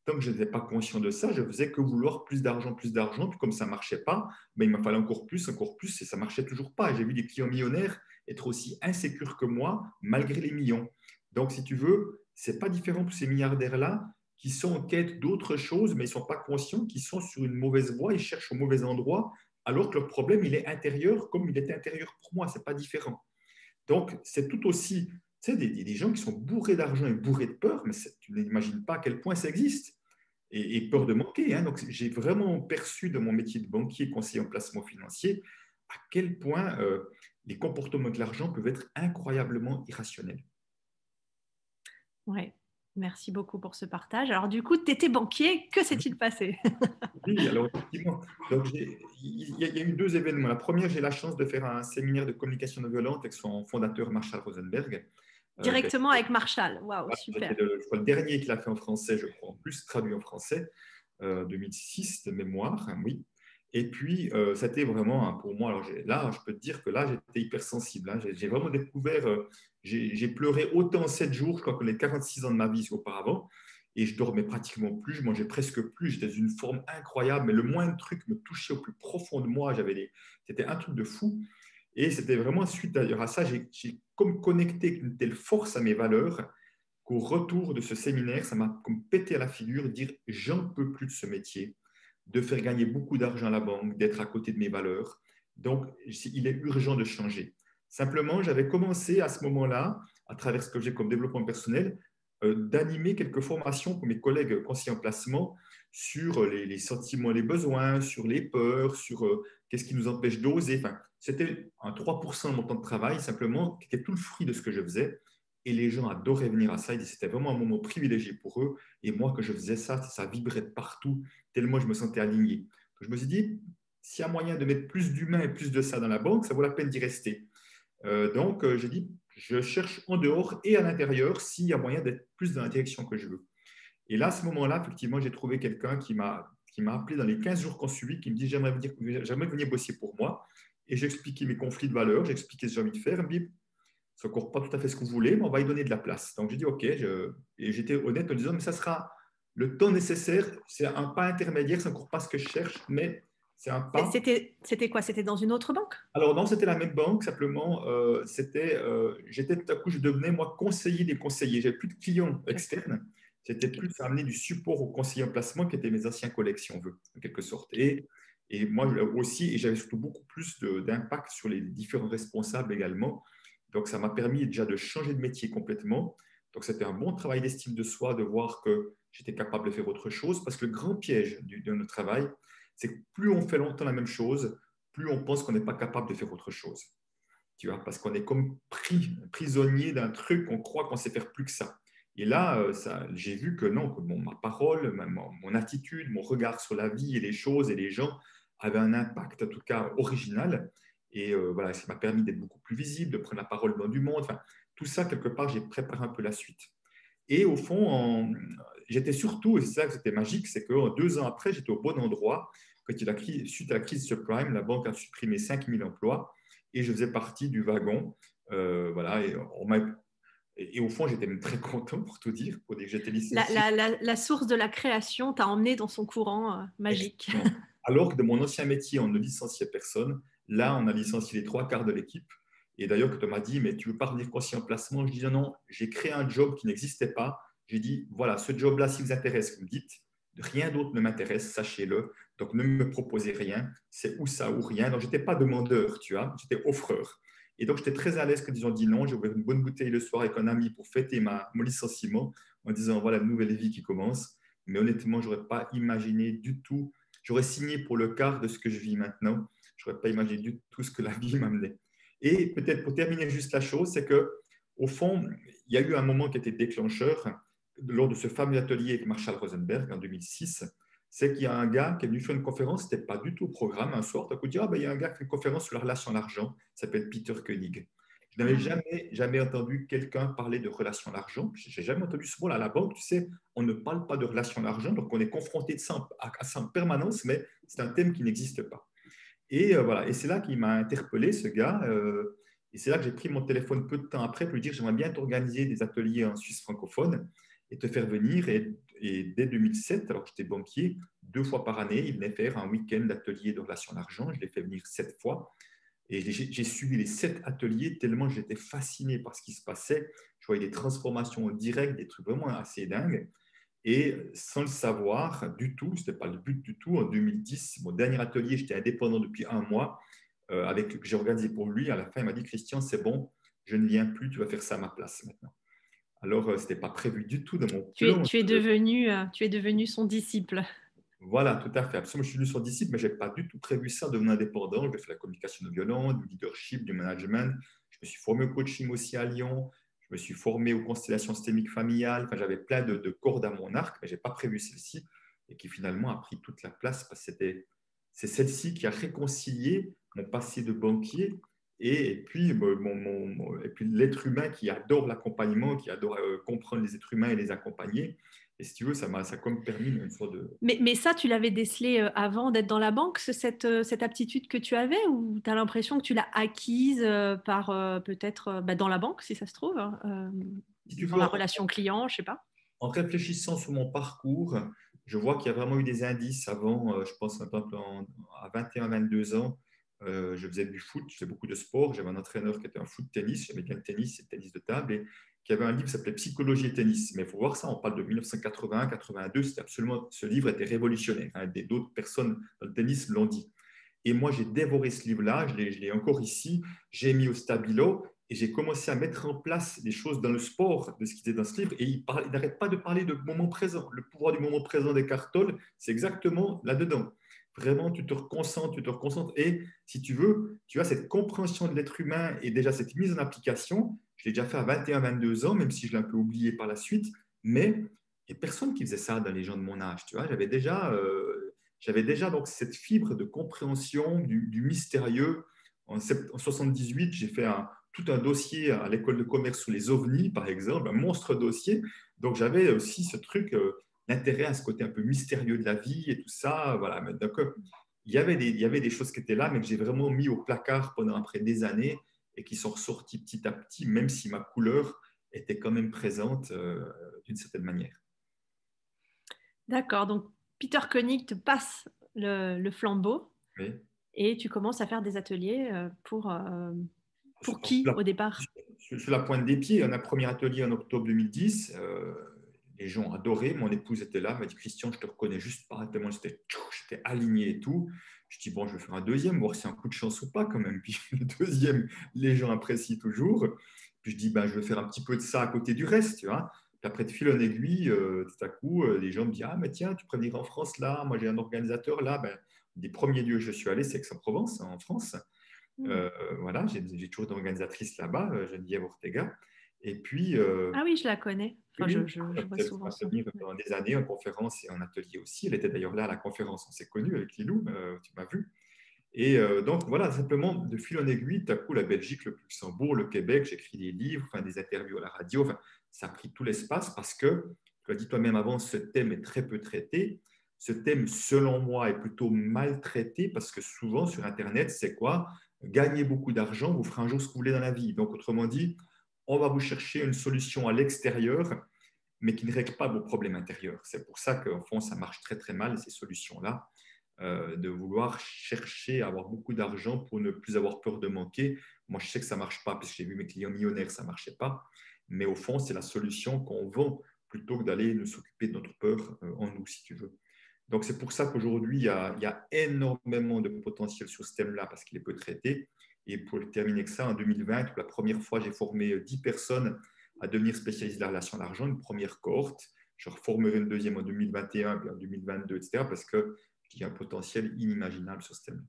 tant que je n'étais pas conscient de ça, je faisais que vouloir plus d'argent, plus d'argent. Puis comme ça ne marchait pas, ben, il m'a fallu encore plus, et ça ne marchait toujours pas. Et j'ai vu des clients millionnaires être aussi insécures que moi, malgré les millions. Donc, si tu veux, ce n'est pas différent pour ces milliardaires-là qui sont en quête d'autre chose, mais ils ne sont pas conscients qu'ils sont sur une mauvaise voie, ils cherchent au mauvais endroit, alors que leur problème, il est intérieur comme il était intérieur pour moi. Ce n'est pas différent. Donc, c'est tout aussi, tu sais, des gens qui sont bourrés d'argent et bourrés de peur, mais tu n'imagines pas à quel point ça existe. Et peur de manquer. Hein. Donc, j'ai vraiment perçu de mon métier de banquier, conseiller en placement financier, à quel point les comportements de l'argent peuvent être incroyablement irrationnels. Ouais, merci beaucoup pour ce partage. Alors du coup, tu étais banquier, que s'est-il passé? Oui, alors effectivement, donc il y a eu deux événements. La première, j'ai la chance de faire un séminaire de communication non violente avec son fondateur Marshall Rosenberg. Directement avec Marshall, waouh, J'étais super. le dernier qu'il a fait en français, je crois, en plus traduit en français, 2006 de mémoire, hein, oui. Et puis, c'était vraiment pour moi, alors là, je peux te dire que là, j'étais hypersensible. Hein. J'ai vraiment découvert, j'ai pleuré autant en 7 jours, je crois que les 46 ans de ma vie auparavant, et je dormais pratiquement plus, je mangeais presque plus, j'étais dans une forme incroyable, mais le moindre truc me touchait au plus profond de moi, c'était un truc de fou. Et c'était vraiment suite d'ailleurs à ça, j'ai comme connecté une telle force à mes valeurs qu'au retour de ce séminaire, ça m'a comme pété à la figure, de dire j'en peux plus de ce métier, de faire gagner beaucoup d'argent à la banque, d'être à côté de mes valeurs. Donc, il est urgent de changer. Simplement, j'avais commencé à ce moment-là, à travers ce que j'ai comme développement personnel, d'animer quelques formations pour mes collègues conseillers en placement sur les sentiments, les besoins, sur les peurs, sur qu'est-ce qui nous empêche d'oser. Enfin, c'était un 3% de mon temps de travail, simplement, qui était tout le fruit de ce que je faisais. Et les gens adoraient venir à ça. C'était vraiment un moment privilégié pour eux. Et moi, que je faisais ça, ça vibrait de partout, tellement je me sentais aligné. Donc, je me suis dit, s'il y a moyen de mettre plus d'humain et plus de ça dans la banque, ça vaut la peine d'y rester. Donc, j'ai dit, je cherche en dehors et à l'intérieur s'il y a moyen d'être plus dans la direction que je veux. Et là, à ce moment-là, effectivement, j'ai trouvé quelqu'un qui m'a appelé dans les 15 jours qu'on suivit, qui me dit, j'aimerais venir bosser pour moi. Et j'ai expliqué mes conflits de valeurs, j'ai expliqué ce que j'ai envie de faire. Il me dit, c'est encore pas tout à fait ce que vous voulez, mais on va y donner de la place. Donc, j'ai dit, OK. Et j'étais honnête en disant, mais ça sera le temps nécessaire. C'est un pas intermédiaire, c'est encore pas ce que je cherche, mais C'est un pas. C'était quoi? C'était dans une autre banque? Alors, non, c'était la même banque, simplement, j'étais tout à coup, je devenais, moi, conseiller des conseillers. J'avais plus de clients D'accord. externes. C'était Ok. plus à amener du support aux conseillers en placement qui étaient mes anciens collègues, si on veut, en quelque sorte. Et moi aussi, et j'avais surtout beaucoup plus d'impact sur les différents responsables également. Donc, ça m'a permis déjà de changer de métier complètement. Donc, c'était un bon travail d'estime de soi de voir que j'étais capable de faire autre chose. Parce que le grand piège de notre travail, c'est que plus on fait longtemps la même chose, plus on pense qu'on n'est pas capable de faire autre chose. Tu vois, parce qu'on est comme prisonnier d'un truc, on croit qu'on sait faire plus que ça. Et là, j'ai vu que non, que ma parole, mon attitude, mon regard sur la vie et les choses et les gens avaient un impact, en tout cas original. Et voilà, ça m'a permis d'être beaucoup plus visible, de prendre la parole dans du monde. Enfin, tout ça, quelque part, j'ai préparé un peu la suite. Et au fond, j'étais surtout, et c'est ça que c'était magique, c'est que 2 ans après, j'étais au bon endroit. Suite à la crise subprime, la banque a supprimé 5000 emplois et je faisais partie du wagon. Voilà, et au fond, j'étais même très content pour tout dire, pour dire que j'étais licencié. La source de la création t'a emmené dans son courant magique. Exactement. Alors que de mon ancien métier, on ne licenciait personne. Là, on a licencié les 3 quarts de l'équipe. Et d'ailleurs, quand on m'a dit, mais tu veux pas revenir conseiller en placement, je dis non, j'ai créé un job qui n'existait pas. J'ai dit, voilà, ce job-là, si vous intéresse, vous me dites, rien d'autre ne m'intéresse, sachez-le. Donc, ne me proposez rien, c'est ou ça ou rien. Donc, je n'étais pas demandeur, tu vois, j'étais offreur. Et donc, j'étais très à l'aise quand ils ont dit non. J'ai ouvert une bonne bouteille le soir avec un ami pour fêter mon licenciement en disant, voilà, une nouvelle vie qui commence. Mais honnêtement, je n'aurais pas imaginé du tout. J'aurais signé pour le quart de ce que je vis maintenant. Je n'aurais pas imaginé du tout ce que la vie m'amenait. Et peut-être pour terminer juste la chose, c'est que au fond, il y a eu un moment qui était déclencheur lors de ce fameux atelier avec Marshall Rosenberg en 2006. C'est qu'il y a un gars qui est venu faire une conférence, ce n'était pas du tout au programme. Un soir, tu as dit, ah, ben, il y a un gars qui fait une conférence sur la relation à l'argent, il s'appelle Peter Koenig. Je n'avais Ah, jamais entendu quelqu'un parler de relation à l'argent. Je n'ai jamais entendu ce mot-là à la banque. Tu sais, on ne parle pas de relation à l'argent, donc on est confronté à ça en permanence, mais c'est un thème qui n'existe pas. Et voilà, et c'est là qu'il m'a interpellé, ce gars. Et c'est là que j'ai pris mon téléphone peu de temps après pour lui dire, j'aimerais bien t'organiser des ateliers en Suisse francophone et te faire venir. Et dès 2007, alors que j'étais banquier, 2 fois par année, il venait faire un week-end d'atelier de relation à l'argent. Je l'ai fait venir 7 fois. Et j'ai suivi les 7 ateliers tellement j'étais fasciné par ce qui se passait. Je voyais des transformations en direct, des trucs vraiment assez dingues. Et sans le savoir du tout, ce n'était pas le but du tout, en 2010, mon dernier atelier, j'étais indépendant depuis un mois, que j'ai organisé pour lui. À la fin, il m'a dit, Christian, c'est bon, je ne viens plus, tu vas faire ça à ma place maintenant. Alors, ce n'était pas prévu du tout dans mon plan. tu es devenu son disciple. Voilà, tout à fait. Absolument, je suis venu sur disciple, mais je n'ai pas du tout prévu ça, devenir indépendant. Je fais la communication non violente, du leadership, du management. Je me suis formé au coaching aussi à Lyon. Je me suis formé aux constellations systémiques familiales. Enfin, j'avais plein de cordes à mon arc, mais je n'ai pas prévu celle-ci et qui finalement a pris toute la place parce que c'est celle-ci qui a réconcilié mon passé de banquier et puis, et puis l'être humain qui adore l'accompagnement, qui adore comprendre les êtres humains et les accompagner. Et si tu veux, ça a comme permis une sorte de, Mais ça, tu l'avais décelé avant d'être dans la banque, cette aptitude que tu avais, ou tu as l'impression que tu l'as acquise par peut-être dans la banque, si ça se trouve, hein, si tu dans veux, la relation client, je sais pas. en réfléchissant sur mon parcours, je vois qu'il y a vraiment eu des indices avant. Je pense par exemple à 21, 22 ans, je faisais du foot, je faisais beaucoup de sport. J'avais un entraîneur qui était un foot tennis, j'aimais bien le tennis et le tennis de table, et qui avait un livre qui s'appelait Psychologie et tennis. Mais il faut voir ça, on parle de 1980, 82, c'était absolument, ce livre était révolutionnaire. Hein, d'autres personnes dans le tennis l'ont dit. Et moi, j'ai dévoré ce livre-là, je l'ai encore ici, j'ai mis au stabilo et j'ai commencé à mettre en place des choses dans le sport de ce qu'il disait dans ce livre. Et il n'arrête pas de parler de moment présent. Le pouvoir du moment présent d'Eckhart Tolle, c'est exactement là-dedans. Vraiment, tu te reconcentres, tu te reconcentres. Et si tu veux, tu as cette compréhension de l'être humain et déjà cette mise en application. Je l'ai déjà fait à 21, 22 ans, même si je l'ai un peu oublié par la suite. Mais il n'y a personne qui faisait ça dans les gens de mon âge. Tu vois, j'avais déjà donc cette fibre de compréhension du mystérieux. En 78, j'ai fait tout un dossier à l'école de commerce sur les ovnis, par exemple, un monstre dossier. Donc j'avais aussi ce truc, l'intérêt à ce côté un peu mystérieux de la vie et tout ça. Voilà. Donc, il y avait des choses qui étaient là, mais que j'ai vraiment mis au placard pendant après des années et qui sont ressorties petit à petit, même si ma couleur était quand même présente d'une certaine manière. D'accord, donc Peter Koenig te passe le flambeau. Oui. et tu commences à faire des ateliers pour Alors, qui au départ? sur la pointe des pieds, on a un premier atelier en octobre 2010. Les gens ont adoré. Mon épouse était là, elle m'a dit Christian, je te reconnais juste pas, tellement j'étais aligné et tout. Je dis bon, je vais faire un deuxième, voir si c'est un coup de chance ou pas quand même. Puis le deuxième, les gens apprécient toujours. Puis je dis ben, je vais faire un petit peu de ça à côté du reste, tu vois. Puis après, de fil en aiguille, tout à coup, les gens me disent ah, mais tiens, tu pourrais venir en France là. Moi, j'ai un organisateur là. Ben, des premiers lieux où je suis allé, c'est Aix-en-Provence, en France. Hmm. Euh, voilà, j'ai toujours une organisatrice là-bas, Geneviève Ortega. Et puis, Ah oui, je la connais. Enfin, oui, je vois elle souvent m'a fait son. venir pendant des années en conférence et en atelier aussi. Elle était d'ailleurs là à la conférence, on s'est connus avec Lilou, tu m'as vu. Et donc, voilà, simplement, de fil en aiguille, tout à coup, la Belgique, le Luxembourg, le Québec, j'écris des livres, enfin, des interviews à la radio, enfin, ça a pris tout l'espace parce que, tu l'as dit toi-même avant, ce thème est très peu traité. Ce thème, selon moi, est plutôt mal traité parce que souvent, sur Internet, c'est quoi? Gagner beaucoup d'argent, vous ferez un jour ce que vous voulez dans la vie. Donc, autrement dit, on va vous chercher une solution à l'extérieur, mais qui ne règle pas vos problèmes intérieurs. C'est pour ça qu'en fond, ça marche très, très mal, ces solutions-là, de vouloir chercher à avoir beaucoup d'argent pour ne plus avoir peur de manquer. Moi, je sais que ça ne marche pas, parce que j'ai vu mes clients millionnaires, ça ne marchait pas. Mais au fond, c'est la solution qu'on vend plutôt que d'aller nous s'occuper de notre peur en nous, si tu veux. Donc, c'est pour ça qu'aujourd'hui, il y a énormément de potentiel sur ce thème-là, parce qu'il est peu traité. Et pour terminer avec ça, en 2020, pour la première fois, j'ai formé 10 personnes à devenir spécialistes de la relation à l'argent, une première cohorte. Je reformerai une deuxième en 2021, puis en 2022, etc., parce que il y a un potentiel inimaginable sur ce thème.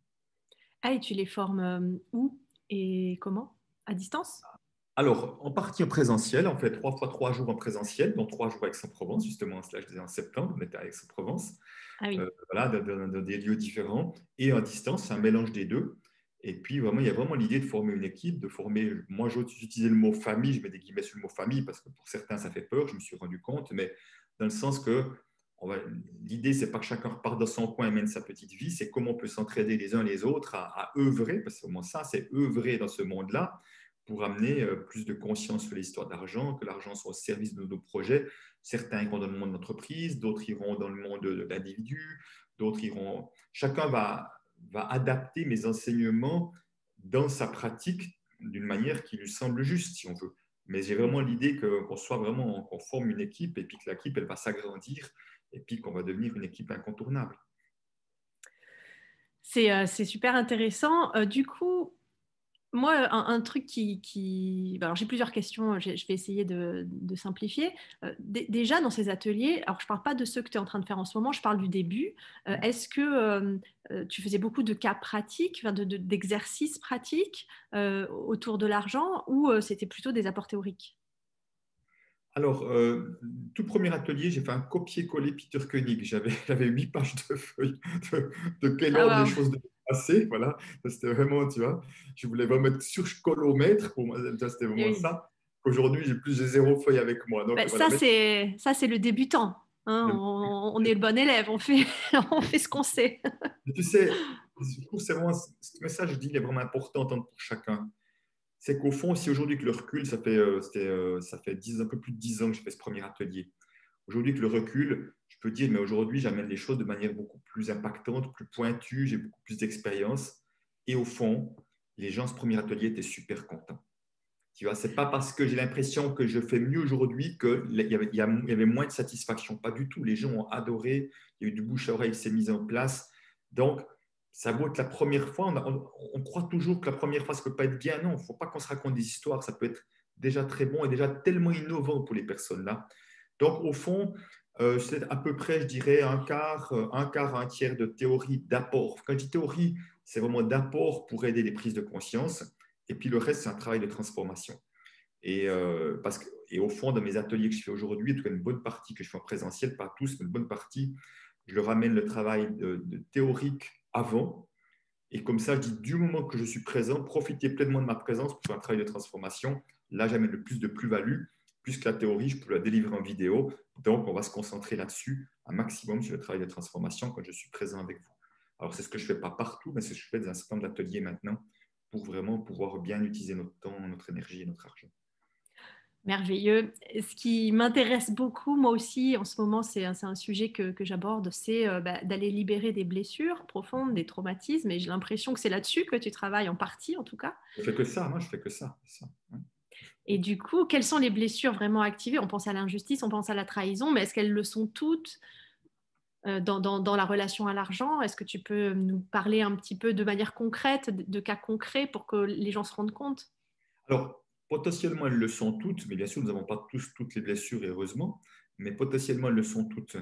Ah, et tu les formes où et comment? À distance? Alors, en partie en présentiel, on fait 3 fois 3 jours en présentiel, dont 3 jours à Aix-en-Provence, justement, là, je disais en septembre, on était à Aix-en-Provence, Ah oui. voilà, dans des lieux différents, et en distance, c'est un mélange des deux. Et puis, vraiment, il y a vraiment l'idée de former une équipe, de former, moi, j'utilisais le mot famille, je mets des guillemets sur le mot famille, parce que pour certains, ça fait peur, je me suis rendu compte, mais dans le sens que l'idée, c'est pas que chacun repart dans son coin et mène sa petite vie, c'est comment on peut s'entraider les uns les autres à œuvrer, parce que vraiment ça, c'est œuvrer dans ce monde-là pour amener plus de conscience sur l'histoire d'argent, que l'argent soit au service de nos projets. Certains iront dans le monde de l'entreprise, d'autres iront dans le monde de l'individu, d'autres iront. Chacun va adapter mes enseignements dans sa pratique d'une manière qui lui semble juste, si on veut. Mais j'ai vraiment l'idée qu'on soit vraiment, qu'on forme une équipe et puis que l'équipe, elle va s'agrandir et puis qu'on va devenir une équipe incontournable. C'est super intéressant. Du coup, moi, un truc alors, j'ai plusieurs questions, je vais essayer de simplifier. Déjà, dans ces ateliers, alors je ne parle pas de ceux que tu es en train de faire en ce moment, je parle du début. Est-ce que tu faisais beaucoup de cas pratiques, enfin, d'exercices pratiques autour de l'argent ou c'était plutôt des apports théoriques? Alors, tout premier atelier, j'ai fait un copier-coller Peter Koenig. J'avais 8 pages de feuilles de quel Ah ordre les waouh! choses devaient passer. Voilà, c'était vraiment, tu vois, je voulais vraiment mettre sur colomètre. Pour moi, c'était Eh vraiment oui. ça. Aujourd'hui, j'ai 0 feuille avec moi. Donc, Ben, voilà. ça, c'est le débutant, hein. On est le bon élève, on fait, on fait ce qu'on sait. Mais tu sais, je trouve que c'est vraiment, ce message, je dis, il est vraiment important à entendre pour chacun. C'est qu'au fond, si aujourd'hui que le recul, ça fait 10, un peu plus de 10 ans que j'ai fait ce premier atelier. Aujourd'hui, que le recul, je peux dire, mais aujourd'hui, j'amène les choses de manière beaucoup plus impactante, plus pointue, j'ai beaucoup plus d'expérience. Et au fond, les gens, ce premier atelier, étaient super contents. Tu vois, c'est pas parce que j'ai l'impression que je fais mieux aujourd'hui qu'il y avait moins de satisfaction. Pas du tout. Les gens ont adoré. Il y a eu du bouche à oreille qui s'est mis en place. Donc, ça vaut être la première fois. On croit toujours que la première fois, ça ne peut pas être bien. Non, il ne faut pas qu'on se raconte des histoires. Ça peut être déjà très bon et déjà tellement innovant pour les personnes là. Donc, au fond, c'est à peu près, je dirais, un quart, un tiers de théorie d'apport. Quand je dis théorie, c'est vraiment d'apport pour aider les prises de conscience. Et puis le reste, c'est un travail de transformation. Et au fond, dans mes ateliers que je fais aujourd'hui, en tout cas une bonne partie que je fais en présentiel, pas tous, mais une bonne partie, je leur ramène le travail de théorique avant. Et comme ça, je dis, du moment que je suis présent, profitez pleinement de ma présence pour faire un travail de transformation. Là, j'amène le plus de plus-value, puisque la théorie, je peux la délivrer en vidéo. Donc, on va se concentrer là-dessus un maximum sur le travail de transformation quand je suis présent avec vous. Alors, c'est ce que je ne fais pas partout, mais c'est ce que je fais dans un certain nombre d'ateliers maintenant pour vraiment pouvoir bien utiliser notre temps, notre énergie et notre argent. Merveilleux. Ce qui m'intéresse beaucoup, moi aussi, en ce moment, c'est un sujet que j'aborde, c'est d'aller libérer des blessures profondes, des traumatismes. Et j'ai l'impression que c'est là-dessus que tu travailles en partie, en tout cas. Je fais que ça, moi, je fais que ça. Ça. Ouais. Et du coup, quelles sont les blessures vraiment activées? On pense à l'injustice, on pense à la trahison, mais est-ce qu'elles le sont toutes dans la relation à l'argent? Est-ce que tu peux nous parler un petit peu de manière concrète, de cas concrets pour que les gens se rendent compte? Alors, potentiellement, elles le sont toutes, mais bien sûr, nous n'avons pas tous toutes les blessures, heureusement, mais potentiellement, elles le sont toutes.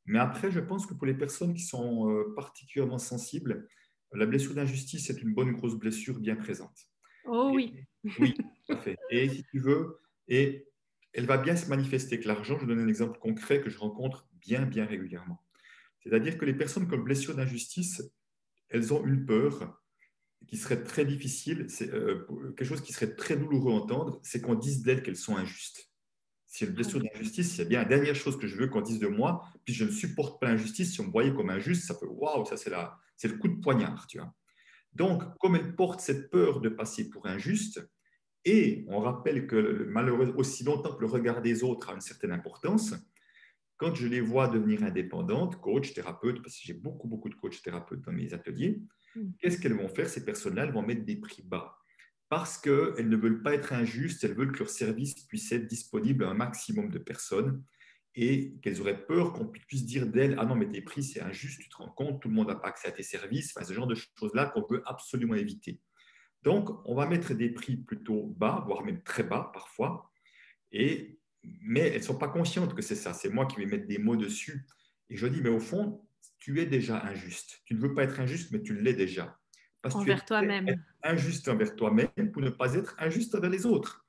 Mais après, je pense que pour les personnes qui sont particulièrement sensibles, la blessure d'injustice est une bonne grosse blessure bien présente. Oh Et- oui. oui, tout à fait. Et si tu veux, et elle va bien se manifester avec l'argent. Je vais donner un exemple concret que je rencontre bien, bien régulièrement. C'est-à-dire que les personnes comme blessure d'injustice, elles ont une peur qui serait très difficile, c'est quelque chose qui serait très douloureux à entendre, c'est qu'on dise d'elles qu'elles sont injustes. Si il y a une Ah blessure oui. d'injustice, c'est bien la dernière chose que je veux qu'on dise de moi, puis je ne supporte pas l'injustice. Si on me voyait comme injuste, ça fait waouh, ça c'est le coup de poignard, tu vois. Donc, comme elles portent cette peur de passer pour injuste, et on rappelle que malheureusement, aussi longtemps que le regard des autres a une certaine importance, quand je les vois devenir indépendantes, coach, thérapeute, parce que j'ai beaucoup, beaucoup de coachs thérapeutes dans mes ateliers, Mm. qu'est-ce qu'elles vont faire, ces personnes-là? Elles vont mettre des prix bas parce qu'elles ne veulent pas être injustes, elles veulent que leur service puisse être disponible à un maximum de personnes et qu'elles auraient peur qu'on puisse dire d'elles, ah non, mais tes prix, c'est injuste, tu te rends compte, tout le monde n'a pas accès à tes services, enfin, ce genre de choses-là qu'on veut absolument éviter. Donc, on va mettre des prix plutôt bas, voire même très bas parfois, mais elles ne sont pas conscientes que c'est ça. C'est moi qui vais mettre des mots dessus. Et je dis, mais au fond, tu es déjà injuste. Tu ne veux pas être injuste, mais tu l'es déjà. Parce que tu es Envers prêt à être toi-même. injuste envers toi-même pour ne pas être injuste envers les autres.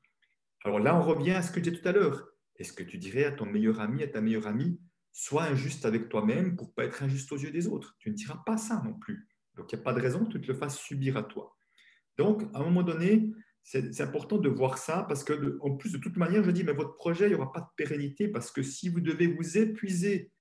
Alors là, on revient à ce que j'ai dit tout à l'heure. Est-ce que tu dirais à ton meilleur ami, à ta meilleure amie, sois injuste avec toi-même pour ne pas être injuste aux yeux des autres? Tu ne diras pas ça non plus. Donc, il n'y a pas de raison que tu te le fasses subir à toi. Donc, à un moment donné, c'est important de voir ça parce que, en plus, de toute manière, je dis, mais votre projet, il n'y aura pas de pérennité parce que si vous devez vous épuiser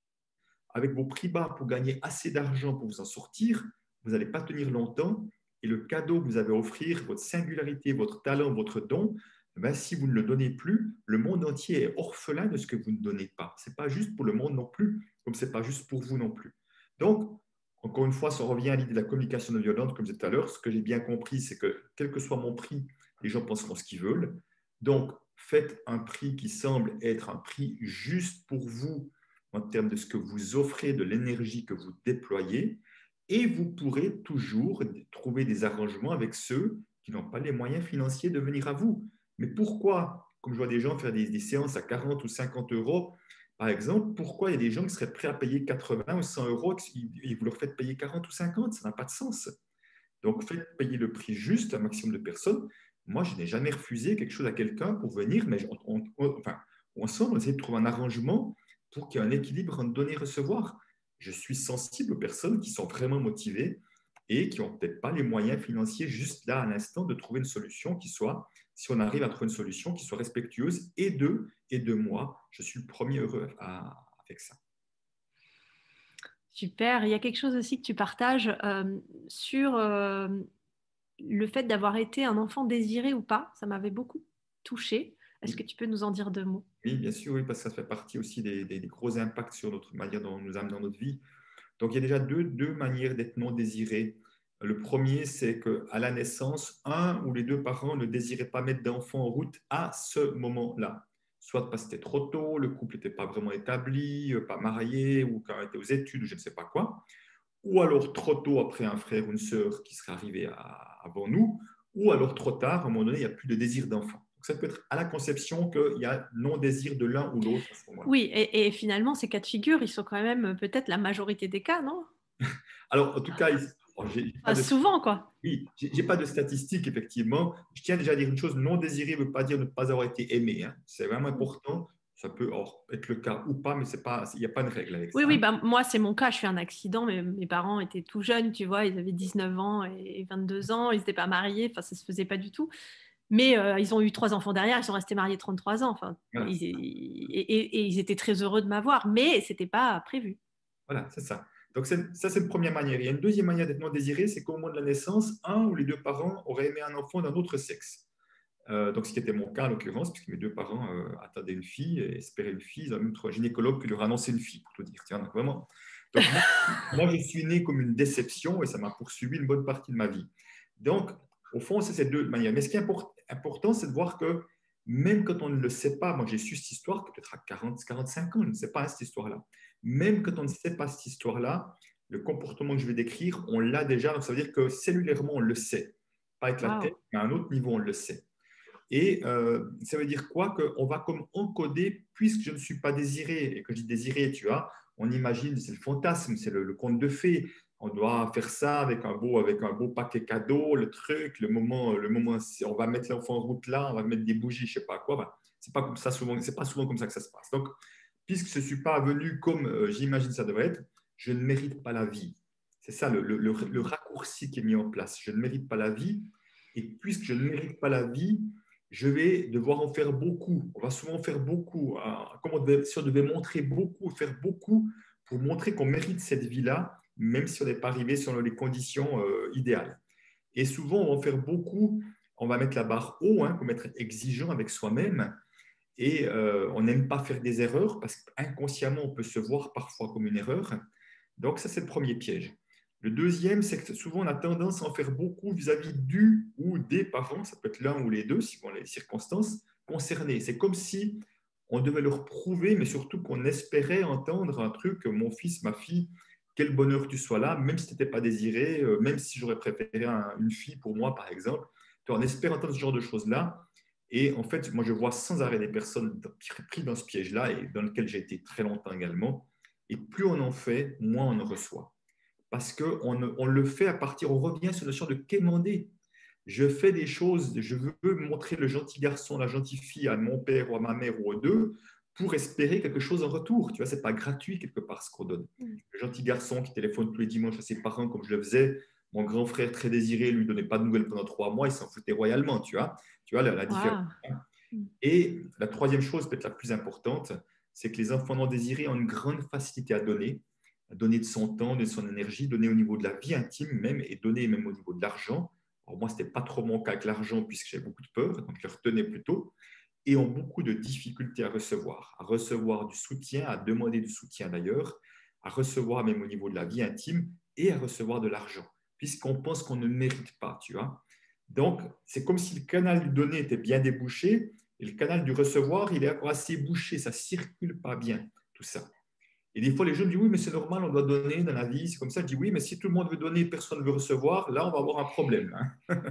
avec vos prix bas pour gagner assez d'argent pour vous en sortir, vous n'allez pas tenir longtemps. Et le cadeau que vous avez à offrir, votre singularité, votre talent, votre don, ben, si vous ne le donnez plus, le monde entier est orphelin de ce que vous ne donnez pas. Ce n'est pas juste pour le monde non plus, comme ce n'est pas juste pour vous non plus. Donc, encore une fois, ça revient à l'idée de la communication non violente, comme je disais tout à l'heure. Ce que j'ai bien compris, c'est que quel que soit mon prix, les gens penseront ce qu'ils veulent. Donc, faites un prix qui semble être un prix juste pour vous en termes de ce que vous offrez, de l'énergie que vous déployez, et vous pourrez toujours trouver des arrangements avec ceux qui n'ont pas les moyens financiers de venir à vous. Mais pourquoi, comme je vois des gens faire des séances à 40 ou 50 euros, par exemple, pourquoi il y a des gens qui seraient prêts à payer 80 ou 100 euros et vous leur faites payer 40 ou 50? Ça n'a pas de sens. Donc, faites payer le prix juste à un maximum de personnes. Moi, je n'ai jamais refusé quelque chose à quelqu'un pour venir, mais enfin, ensemble, on essaie de trouver un arrangement pour qu'il y ait un équilibre entre donner et recevoir. Je suis sensible aux personnes qui sont vraiment motivées et qui n'ont peut-être pas les moyens financiers juste là à l'instant de trouver une solution qui soit, si on arrive à trouver une solution qui soit respectueuse et d'eux et de moi, je suis le premier heureux avec ça. Super. Il y a quelque chose aussi que tu partages sur le fait d'avoir été un enfant désiré ou pas. Ça m'avait beaucoup touchée. Est-ce que Oui, tu peux nous en dire deux mots? oui, bien sûr, oui, parce que ça fait partie aussi des gros impacts sur notre manière dont nous amenons notre vie. Donc, il y a déjà deux manières d'être non désiré. Le premier, c'est qu'à la naissance, un ou les deux parents ne désiraient pas mettre d'enfant en route à ce moment-là. Soit parce que c'était trop tôt, le couple n'était pas vraiment établi, pas marié, ou quand on était aux études, ou je ne sais pas quoi. Ou alors trop tôt après un frère ou une sœur qui serait arrivé avant nous, ou alors trop tard, à un moment donné, il n'y a plus de désir d'enfant. Donc, ça peut être à la conception qu'il y a non-désir de l'un ou l'autre à ce moment-là. Oui, et finalement, ces cas de figure, ils sont quand même peut-être la majorité des cas, non? Alors, en tout cas, j'ai pas Enfin, de souvent, quoi. Oui, j'ai pas de statistiques, effectivement. Je tiens déjà à dire une chose, non désiré ne veut pas dire ne pas avoir été aimé. Hein. C'est vraiment important. Ça peut être le cas ou pas, mais il n'y a pas de règle avec Oui, ça. oui, Hein. bah, moi, c'est mon cas. Je suis un accident. Mes parents étaient tout jeunes, tu vois. Ils avaient 19 ans et 22 ans. Ils n'étaient pas mariés. Enfin, ça ne se faisait pas du tout. Mais ils ont eu trois enfants derrière. Ils sont restés mariés 33 ans. Enfin, Voilà, et ils étaient très heureux de m'avoir. Mais ce n'était pas prévu. voilà, c'est ça. Donc, ça, c'est une première manière. Il y a une deuxième manière d'être non désiré, c'est qu'au moment de la naissance, un ou les deux parents auraient aimé un enfant d'un autre sexe. Donc, ce qui était mon cas en l'occurrence, puisque mes deux parents attendaient une fille et espéraient une fille. Ils ont même trouvé un gynécologue qui leur a annoncé une fille, pour te dire. Tiens, donc vraiment. Donc, moi, je suis né comme une déception et ça m'a poursuivi une bonne partie de ma vie. Donc, au fond, c'est ces deux manières. Mais ce qui est important, c'est de voir que même quand on ne le sait pas, moi j'ai su cette histoire peut-être à 40, 45 ans, je ne sais pas cette histoire-là. Même quand on ne sait pas cette histoire-là, le comportement que je vais décrire, on l'a déjà. Donc, ça veut dire que cellulairement, on le sait. Pas avec la Waouh. tête, mais à un autre niveau, on le sait. Et ça veut dire quoi? Qu'on va comme encoder, puisque je ne suis pas désiré, et que je dis désiré, tu vois, on imagine, c'est le fantasme, c'est le conte de fées. On doit faire ça avec un beau paquet cadeau, le truc, le moment, on va mettre l'enfant en route là, on va mettre des bougies, je sais pas quoi. Ben, c'est pas comme ça souvent, c'est pas souvent comme ça que ça se passe. Donc, puisque je ne suis pas venu comme j'imagine ça devrait être, je ne mérite pas la vie. C'est ça le raccourci qui est mis en place. Je ne mérite pas la vie. Et puisque je ne mérite pas la vie, je vais devoir en faire beaucoup. On va souvent en faire beaucoup. Si on devait montrer beaucoup, faire beaucoup pour montrer qu'on mérite cette vie-là, même si on n'est pas arrivé selon les conditions idéales. Et souvent, on va en faire beaucoup. On va mettre la barre haut, hein, pour être exigeant avec soi-même. Et on n'aime pas faire des erreurs parce qu'inconsciemment, on peut se voir parfois comme une erreur. Donc, ça, c'est le premier piège. Le deuxième, c'est que souvent, on a tendance à en faire beaucoup vis-à-vis du ou des parents, ça peut être l'un ou les deux, suivant les circonstances concernées. C'est comme si on devait leur prouver, mais surtout qu'on espérait entendre un truc, mon fils, ma fille, quel bonheur que tu sois là, même si tu n'étais pas désiré, même si j'aurais préféré une fille pour moi, par exemple. On espère entendre ce genre de choses-là. Et en fait, moi, je vois sans arrêt des personnes prises dans ce piège-là et dans lequel j'ai été très longtemps également. Et plus on en fait, moins on en reçoit. Parce qu'on le fait à partir, on revient sur la notion de quémander. Je fais des choses, je veux montrer le gentil garçon, la gentille fille à mon père ou à ma mère ou aux deux pour espérer quelque chose en retour. Tu vois, ce n'est pas gratuit quelque part ce qu'on donne. Le gentil garçon qui téléphone tous les dimanches à ses parents comme je le faisais, mon grand frère très désiré lui donnait pas de nouvelles pendant 3 mois, il s'en foutait royalement, tu vois la différence. Wow. Et la troisième chose, peut-être la plus importante, c'est que les enfants non désirés ont une grande facilité à donner de son temps, de son énergie, donner au niveau de la vie intime même, et donner même au niveau de l'argent. Alors moi, ce n'était pas trop mon cas avec l'argent, puisque j'avais beaucoup de peur, donc je le retenais plutôt, et ont beaucoup de difficultés à recevoir du soutien, à demander du soutien d'ailleurs, à recevoir même au niveau de la vie intime, et à recevoir de l'argent, puisqu'on pense qu'on ne mérite pas, tu vois. Donc, c'est comme si le canal du donner était bien débouché et le canal du recevoir, il est encore assez bouché, ça ne circule pas bien, tout ça. Et des fois, les jeunes disent oui, mais c'est normal, on doit donner dans la vie, c'est comme ça. Je dis oui, mais si tout le monde veut donner, personne ne veut recevoir, là, on va avoir un problème, hein.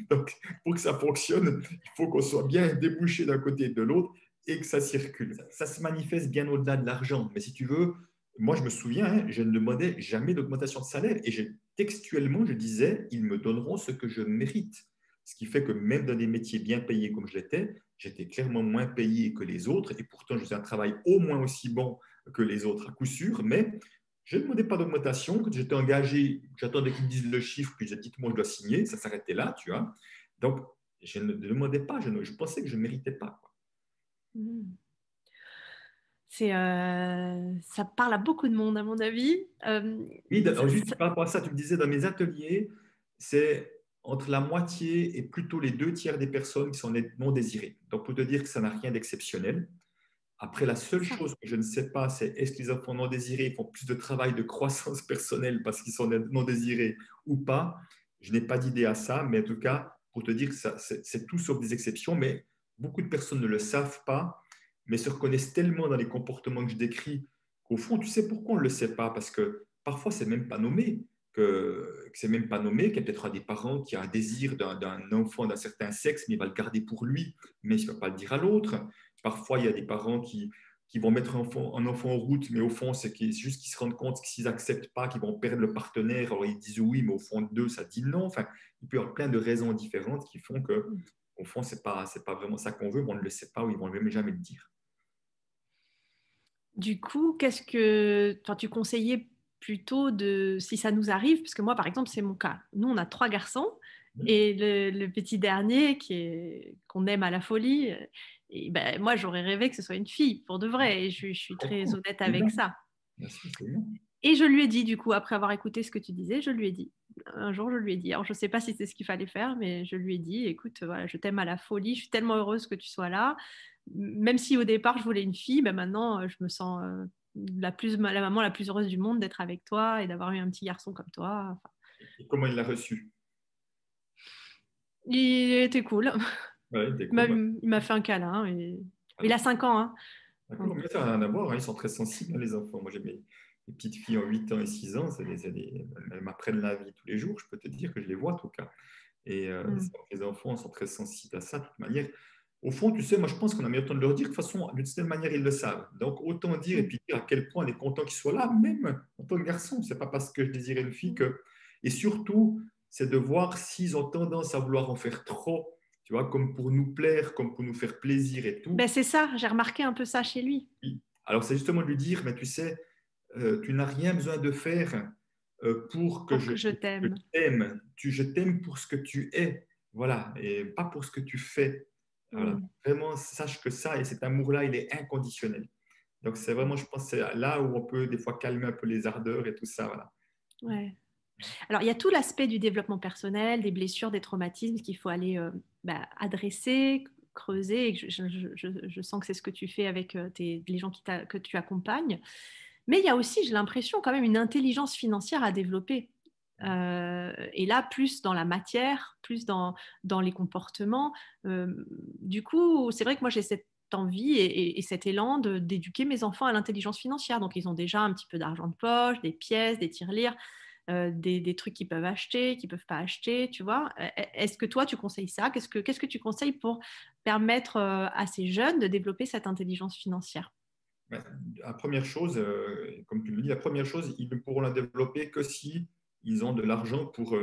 Donc, pour que ça fonctionne, il faut qu'on soit bien débouché d'un côté et de l'autre et que ça circule. Ça se manifeste bien au-delà de l'argent. Mais si tu veux, moi, je me souviens, hein, je ne demandais jamais d'augmentation de salaire et textuellement, je disais, ils me donneront ce que je mérite. Ce qui fait que même dans des métiers bien payés comme je l'étais, j'étais clairement moins payé que les autres et pourtant, je faisais un travail au moins aussi bon que les autres, à coup sûr, mais je ne demandais pas d'augmentation. Quand j'étais engagé, j'attendais qu'ils me disent le chiffre, puis je disais, dites-moi, je dois signer. Ça s'arrêtait là, tu vois. Donc, je ne demandais pas, je pensais que je ne méritais pas, quoi. Mm. Ça parle à beaucoup de monde, à mon avis. Oui, alors juste par rapport à ça, tu me disais, dans mes ateliers, c'est entre la moitié et plutôt les 2 tiers des personnes qui sont non désirées. Donc, pour te dire que ça n'a rien d'exceptionnel. Après, la seule chose que je ne sais pas, c'est est-ce que les enfants non désirés font plus de travail de croissance personnelle parce qu'ils sont non désirés ou pas. Je n'ai pas d'idée à ça, mais en tout cas, pour te dire que c'est tout sauf des exceptions, mais beaucoup de personnes ne le savent pas, mais se reconnaissent tellement dans les comportements que je décris qu'au fond, tu sais pourquoi on ne le sait pas, parce que parfois, c'est même pas nommé. Que c'est même pas nommé, qu'il y a peut-être des parents qui ont un désir d'un enfant d'un certain sexe, mais il va le garder pour lui, mais il ne va pas le dire à l'autre. Parfois, il y a des parents qui vont mettre un enfant en route, mais au fond, c'est juste qu'ils se rendent compte que s'ils n'acceptent pas, qu'ils vont perdre le partenaire. Alors, ils disent oui, mais au fond d'eux, ça dit non. Enfin, il peut y avoir plein de raisons différentes qui font que, au fond, c'est pas vraiment ça qu'on veut, mais on ne le sait pas ou ils vont même jamais le dire. Du coup, qu'est-ce que tu conseillais plutôt si ça nous arrive, parce que moi, par exemple, c'est mon cas. Nous, on a 3 garçons et le petit dernier qu'on aime à la folie. Et ben, moi, j'aurais rêvé que ce soit une fille, pour de vrai, et je suis très honnête avec ça. Merci, c'est bien. Et je lui ai dit, du coup, après avoir écouté ce que tu disais, je lui ai dit, un jour, je lui ai dit, alors je ne sais pas si c'est ce qu'il fallait faire, mais je lui ai dit, écoute, voilà, je t'aime à la folie, je suis tellement heureuse que tu sois là. Même si au départ, je voulais une fille, ben maintenant, je me sens la maman la plus heureuse du monde d'être avec toi et d'avoir eu un petit garçon comme toi. Enfin, Et comment il l'a reçu? il était cool. Ouais, il était Il m'a cool. Ouais. il m'a fait un câlin. Il Alors, a 5 ans. Hein. d'accord, Donc, mais ça n'a rien à voir, hein, ils sont très sensibles, hein, les enfants. Moi, j'ai mes petites filles en 8 ans et 6 ans, elles m'apprennent la vie tous les jours, je peux te dire que je les vois en tout cas. Et les enfants sont très sensibles à ça, de toute manière. Au fond, tu sais, moi, je pense qu'on a mis le temps de leur dire. De toute façon, d'une certaine manière, ils le savent. Donc, autant dire et puis dire à quel point on est content qu'ils soient là, même en tant que garçon. C'est pas parce que je désirais une fille que. Et surtout, c'est de voir s'ils ont tendance à vouloir en faire trop, tu vois, comme pour nous plaire, comme pour nous faire plaisir et tout. ben, c'est ça, j'ai remarqué un peu ça chez lui. Oui. Alors, c'est justement de lui dire, mais tu sais, tu n'as rien besoin de faire pour que Pour que je je t'aime. t'aime. Je t'aime pour ce que tu es, voilà, et pas pour ce que tu fais. Voilà. Mm. Vraiment, sache que ça, et cet amour-là, il est inconditionnel. Donc, c'est vraiment, je pense, c'est là où on peut des fois calmer un peu les ardeurs et tout ça. Voilà. Ouais. Alors, il y a tout l'aspect du développement personnel, des blessures, des traumatismes qu'il faut aller adresser, creuser. Et je sens que c'est ce que tu fais avec les gens que tu accompagnes. Mais il y a aussi, j'ai l'impression, quand même une intelligence financière à développer. Et là, plus dans la matière, plus dans les comportements. Euh, du coup, c'est vrai que moi, j'ai cette envie et cet élan d'éduquer mes enfants à l'intelligence financière. Donc, ils ont déjà un petit peu d'argent de poche, des pièces, des tirelires, des trucs qu'ils peuvent acheter, qu'ils ne peuvent pas acheter, tu vois. Est-ce que toi, tu conseilles ça? Qu'est-ce que tu conseilles pour permettre à ces jeunes de développer cette intelligence financière? Ben, la première chose, comme tu le dis, la première chose, ils ne pourront la développer que si ils ont de l'argent pour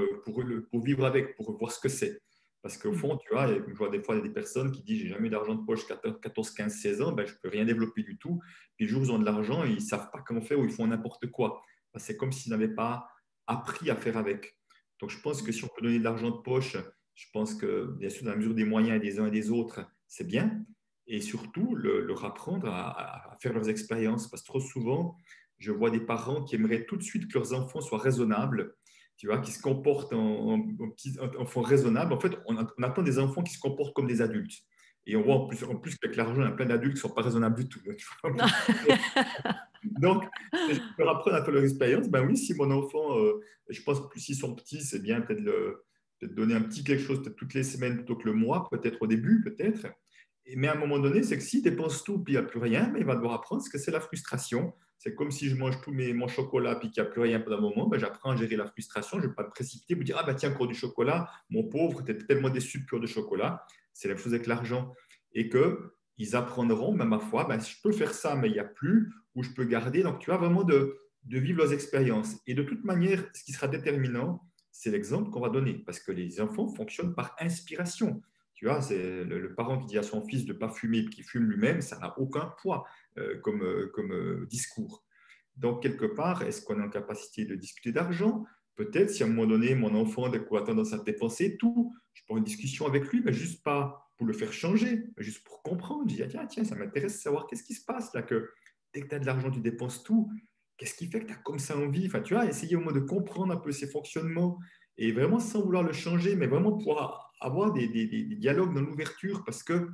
vivre avec, pour voir ce que c'est. Parce qu'au fond, tu vois, je vois des fois des personnes qui disent j'ai jamais eu d'argent de poche 14, 15, 16 ans, ben, je ne peux rien développer du tout. Puis le jour où ils ont de l'argent, ils ne savent pas comment faire ou ils font n'importe quoi. Ben, c'est comme s'ils n'avaient pas appris à faire avec. Donc je pense que si on peut donner de l'argent de poche, je pense que bien sûr, dans la mesure des moyens des uns et des autres, c'est bien et surtout leur apprendre à faire leurs expériences. Parce que trop souvent, je vois des parents qui aimeraient tout de suite que leurs enfants soient raisonnables, tu vois, qui se comportent en petits enfants raisonnables. En fait, on attend des enfants qui se comportent comme des adultes. Et on voit en plus qu'avec l'argent, il y a plein d'adultes qui ne sont pas raisonnables du tout. Donc, c'est juste leur apprendre à faire leur expérience. Ben oui, si mon enfant, je pense que s'ils sont petits, c'est bien peut-être donner un petit quelque chose peut-être toutes les semaines plutôt que le mois, peut-être au début, peut-être. Mais à un moment donné, c'est que s'il dépense tout puis il n'y a plus rien, mais il va devoir apprendre ce que c'est la frustration. C'est comme si je mange tout mon chocolat puis qu'il n'y a plus rien pendant un moment, ben, j'apprends à gérer la frustration. Je ne vais pas me précipiter, me dire ah ben tiens, encore du chocolat, mon pauvre, tu es tellement déçu de pur de chocolat. C'est la même chose avec l'argent. Et qu'ils apprendront, même ma foi, ben, si je peux faire ça, mais il n'y a plus, ou je peux garder. Donc tu as vraiment de vivre leurs expériences. Et de toute manière, ce qui sera déterminant, c'est l'exemple qu'on va donner, parce que les enfants fonctionnent par inspiration. Tu vois, c'est le parent qui dit à son fils de ne pas fumer et qui fume lui-même, ça n'a aucun poids comme discours. Donc, quelque part, est-ce qu'on est en capacité de discuter d'argent? Peut-être si à un moment donné, mon enfant a tendance à dépenser tout, je prends une discussion avec lui, mais juste pas pour le faire changer, mais juste pour comprendre. Je dis, ah, tiens, ça m'intéresse de savoir qu'est-ce qui se passe là, que dès que tu as de l'argent, tu dépenses tout. Qu'est-ce qui fait que tu as comme ça envie? Enfin, tu vois, essayer au moins de comprendre un peu ses fonctionnements et vraiment sans vouloir le changer, mais vraiment pouvoir avoir des dialogues dans l'ouverture. Parce que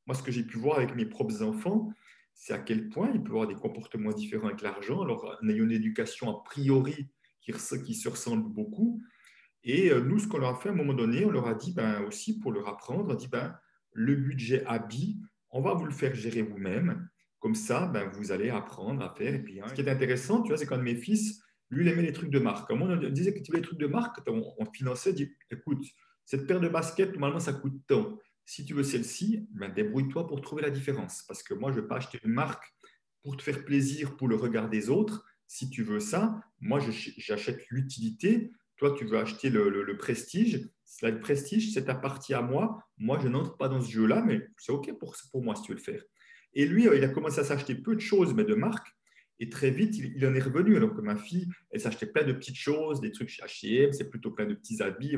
moi, ce que j'ai pu voir avec mes propres enfants, c'est à quel point ils peuvent avoir des comportements différents avec l'argent. Alors, en ayant une éducation a priori qui se ressemble beaucoup. Et nous, ce qu'on leur a fait à un moment donné, on leur a dit ben, aussi pour leur apprendre, on a dit ben, le budget habit, on va vous le faire gérer vous-même. Comme ça, ben, vous allez apprendre à faire. Et puis, hein, ce qui est intéressant, tu vois, c'est quand mes fils, lui, il aimait les trucs de marque. Comme on disait que tu veux les trucs de marque, on finançait, dit écoute, cette paire de baskets, normalement, ça coûte tant. Si tu veux celle-ci, ben, débrouille-toi pour trouver la différence. Parce que moi, je ne vais pas acheter une marque pour te faire plaisir, pour le regard des autres. Si tu veux ça, moi, j'achète l'utilité. Toi, tu veux acheter le prestige. Le prestige, c'est ta partie à moi. Moi, je n'entre pas dans ce jeu-là, mais c'est OK pour moi si tu veux le faire. Et lui, il a commencé à s'acheter peu de choses, mais de marques. Et très vite, il en est revenu. Alors que ma fille, elle s'achetait plein de petites choses, des trucs chez H&M, c'est plutôt plein de petits habits.